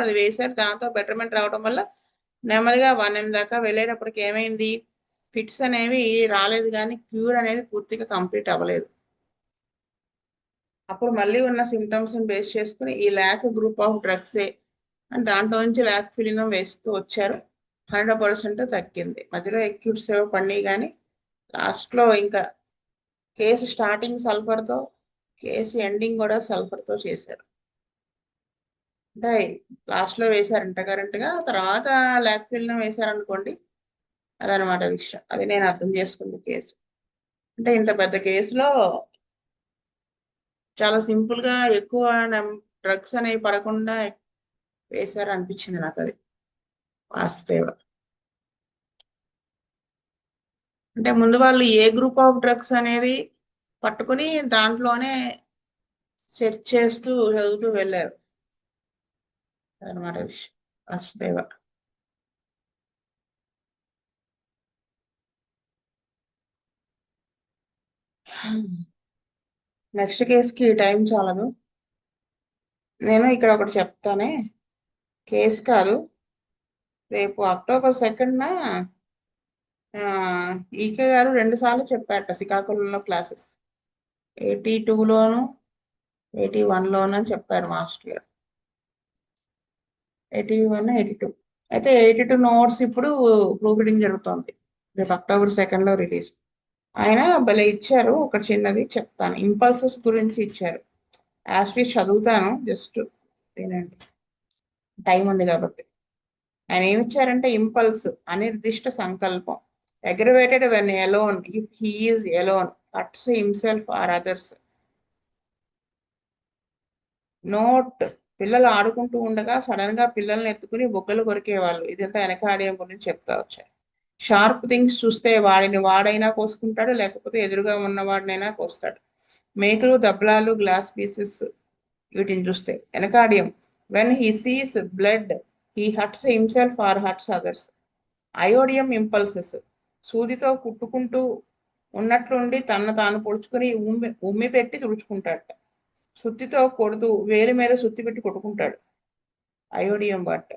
అది వేశారు. దాంతో బెటర్మెంట్ రావడం వల్ల నెమ్మదిగా 1M దాకా వెళ్ళేటప్పటికి ఏమైంది, ఫిట్స్ అనేవి రాలేదు, కానీ క్యూర్ అనేది పూర్తిగా కంప్లీట్ అవ్వలేదు. అప్పుడు మళ్ళీ ఉన్న సిమ్టమ్స్ బేస్ చేసుకుని ఈ ల్యాక్ గ్రూప్ ఆఫ్ డ్రగ్సే అని దాంట్లో నుంచి ల్యాక్ ఫిలినం వేస్తూ వచ్చారు. 100% తగ్గింది. మధ్యలో ఎక్యూట్ సేవ పడినాయి, కానీ లాస్ట్లో ఇంకా కేసు స్టార్టింగ్ సల్ఫర్తో, కేసు ఎండింగ్ కూడా సల్ఫర్తో చేశారు. అంటే లాస్ట్లో వేశారంట కరెంట్గా, తర్వాత ల్యాక్ ఫిలినం వేశారనుకోండి, అదనమాట విషయం. అది నేను అర్థం చేసుకుంది కేసు. అంటే ఇంత పెద్ద కేసులో చాలా సింపుల్ గా ఎక్కువ డ్రగ్స్ అనేవి పడకుండా వేశారు అనిపించింది నాకు అది వాస్తవ. అంటే ముందు వాళ్ళు ఏ గ్రూప్ ఆఫ్ డ్రగ్స్ అనేది పట్టుకుని దాంట్లోనే సెర్చ్ చేస్తూ చదువుతూ వెళ్ళారు అనమాట విషయం వాస్తవ. నెక్స్ట్ కేసుకి టైం చాలదు. నేను ఇక్కడ ఒకటి చెప్తానే, కేసు కాదు, రేపు October 2nd ఈకే గారు 2 సార్లు చెప్పారట శ్రీకాకుళంలో క్లాసెస్. 82లోను 81లోను అని చెప్పారు మాస్టర్ గారు. 81 82 అయితే 82 నోట్స్ ఇప్పుడు ప్రూఫ్ రీడింగ్ జరుగుతుంది. రేపు October 2nd రిలీజ్. ఆయన భలే ఇచ్చారు, ఒక చిన్నది చెప్తాను. ఇంపల్సెస్ గురించి ఇచ్చారు. యాక్చువల్లీ చదువుతాను, జస్ట్ వినండి, టైం ఉంది కాబట్టి. ఆయన ఏమిచ్చారంటే, ఇంపల్స్ అనిర్దిష్ట సంకల్పం, aggravated when alone, if he is alone, hurts himself or others. Note, పిల్లలు ఆడుకుంటూ ఉండగా సడన్ గా పిల్లల్ని ఎత్తుకుని బొగ్గలు కొరికేవాళ్ళు. ఇదంతా వెనకాడేయం గురించి చెప్తా వచ్చారు. షార్ప్ థింగ్స్ చూస్తే వాడిని వాడైనా కోసుకుంటాడు, లేకపోతే ఎదురుగా ఉన్నవాడినైనా కోస్తాడు. మేకలు, దబ్బలాలు, గ్లాస్ పీసెస్, వీటిని చూస్తే. వెనకాడియం, when he sees blood he hurts himself or hurts others. Iodium impulses, సూదితో కుట్టుకుంటూ ఉన్నట్లుండి తన తాను పొడుచుకుని ఉమ్మి పెట్టి తుడుచుకుంటాడట. సుత్తితో కొడుతూ వేలి మీద సుత్తి పెట్టి కొట్టుకుంటాడు, అయోడియం బట్.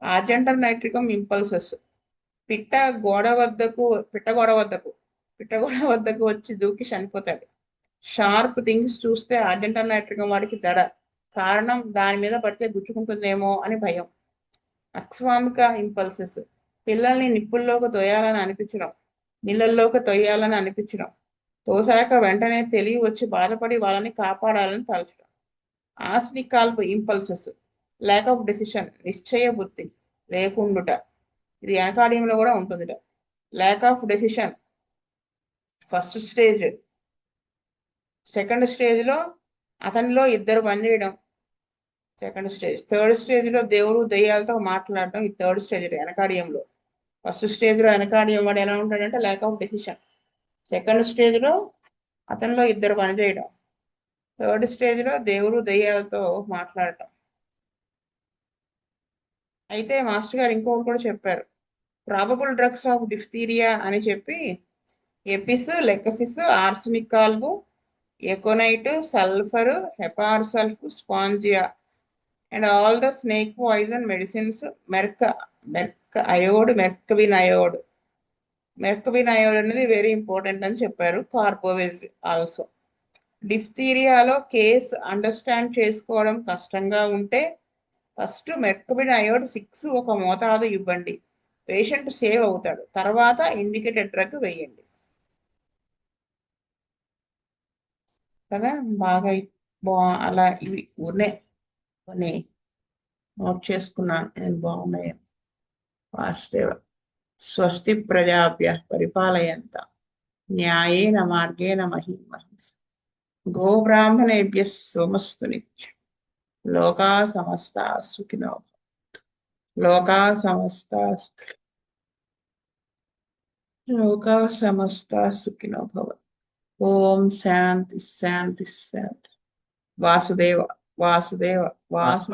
ఆర్జెంటల్ నైట్రికం ఇంపల్సెస్, పిట్ట గోడ వద్దకు వచ్చి దూకి చనిపోతాడు. షార్ప్ థింగ్స్ చూస్తే ఆర్జెంటల్ నైట్రికం వాడికి దడ, కారణం దాని మీద పడితే గుచ్చుకుంటుందేమో అని భయం. అక్స్వామిక ఇంపల్సెస్, పిల్లల్ని నిప్పుల్లోకి తోయాలని అనిపించడం, నీళ్ళల్లోకి తొయ్యాలని అనిపించడం, తోసాక వెంటనే తెలివి వచ్చి బాధపడి వాళ్ళని కాపాడాలని తలచడం. ఆస్నికాల్ప్ ఇంపల్సెస్, ల్యాక్ ఆఫ్ డెసిషన్, నిశ్చయ బుద్ధి లేకుండుట. ఇది వెనకాడియంలో కూడా ఉంటుంది. Lack of decision first stage. Second స్టేజ్లో అతనిలో ఇద్దరు పనిచేయడం, సెకండ్ స్టేజ్. థర్డ్ స్టేజ్లో దేవుడు దెయ్యాలతో మాట్లాడడం, ఈ థర్డ్ స్టేజ్ వెనకాడియంలో. ఫస్ట్ స్టేజ్లో వెనకాడియం వాడు ఎలా ఉంటాడంటే ల్యాక్ ఆఫ్ డెసిషన్. సెకండ్ స్టేజ్లో అతనిలో ఇద్దరు పనిచేయడం. థర్డ్ స్టేజ్లో దేవుడు దెయ్యాలతో మాట్లాడటం. అయితే మాస్టర్ గారు ఇంకొకటి కూడా చెప్పారు, ప్రాబబుల్ డ్రగ్స్ ఆఫ్ డిఫ్తీరియా అని చెప్పి apis, lachesis, arsenicum album, aconite, sulphur, hepar sulph, spongia and all the snake poison medicines, మెర్కవిన్ అయోడ్ అనేది వెరీ ఇంపార్టెంట్ అని చెప్పారు. Carbo veg also. డిఫ్తీరియాలో కేస్ అండర్స్టాండ్ చేసుకోవడం కష్టంగా ఉంటే ఫస్ట్ మెర్కవిన్ అయోడ్ 6 ఒక మోతాదు ఇవ్వండి, పేషెంట్ సేవ్ అవుతాడు. తర్వాత ఇండికేటెడ్ డ్రగ్ వేయండి కదా. బాగా అలా ఇవి కొన్ని నోట్ చేసుకున్నాను నేను, బాగున్నాయి. వాస్తవ. స్వస్తి ప్రజాభ్య పరిపాలయంత న్యాయేన మార్గేణ మహీం మహింస. గోబ్రాహ్మణేభ్య సోమస్తు నిత్యం. లోకా సమస్త సుఖినో భవంతు. లోకా సమస్త సుఖినో భవంతు. ఓం శాంతి శాంతి శాంతి. వాసుదేవ వాసుదేవ వాసు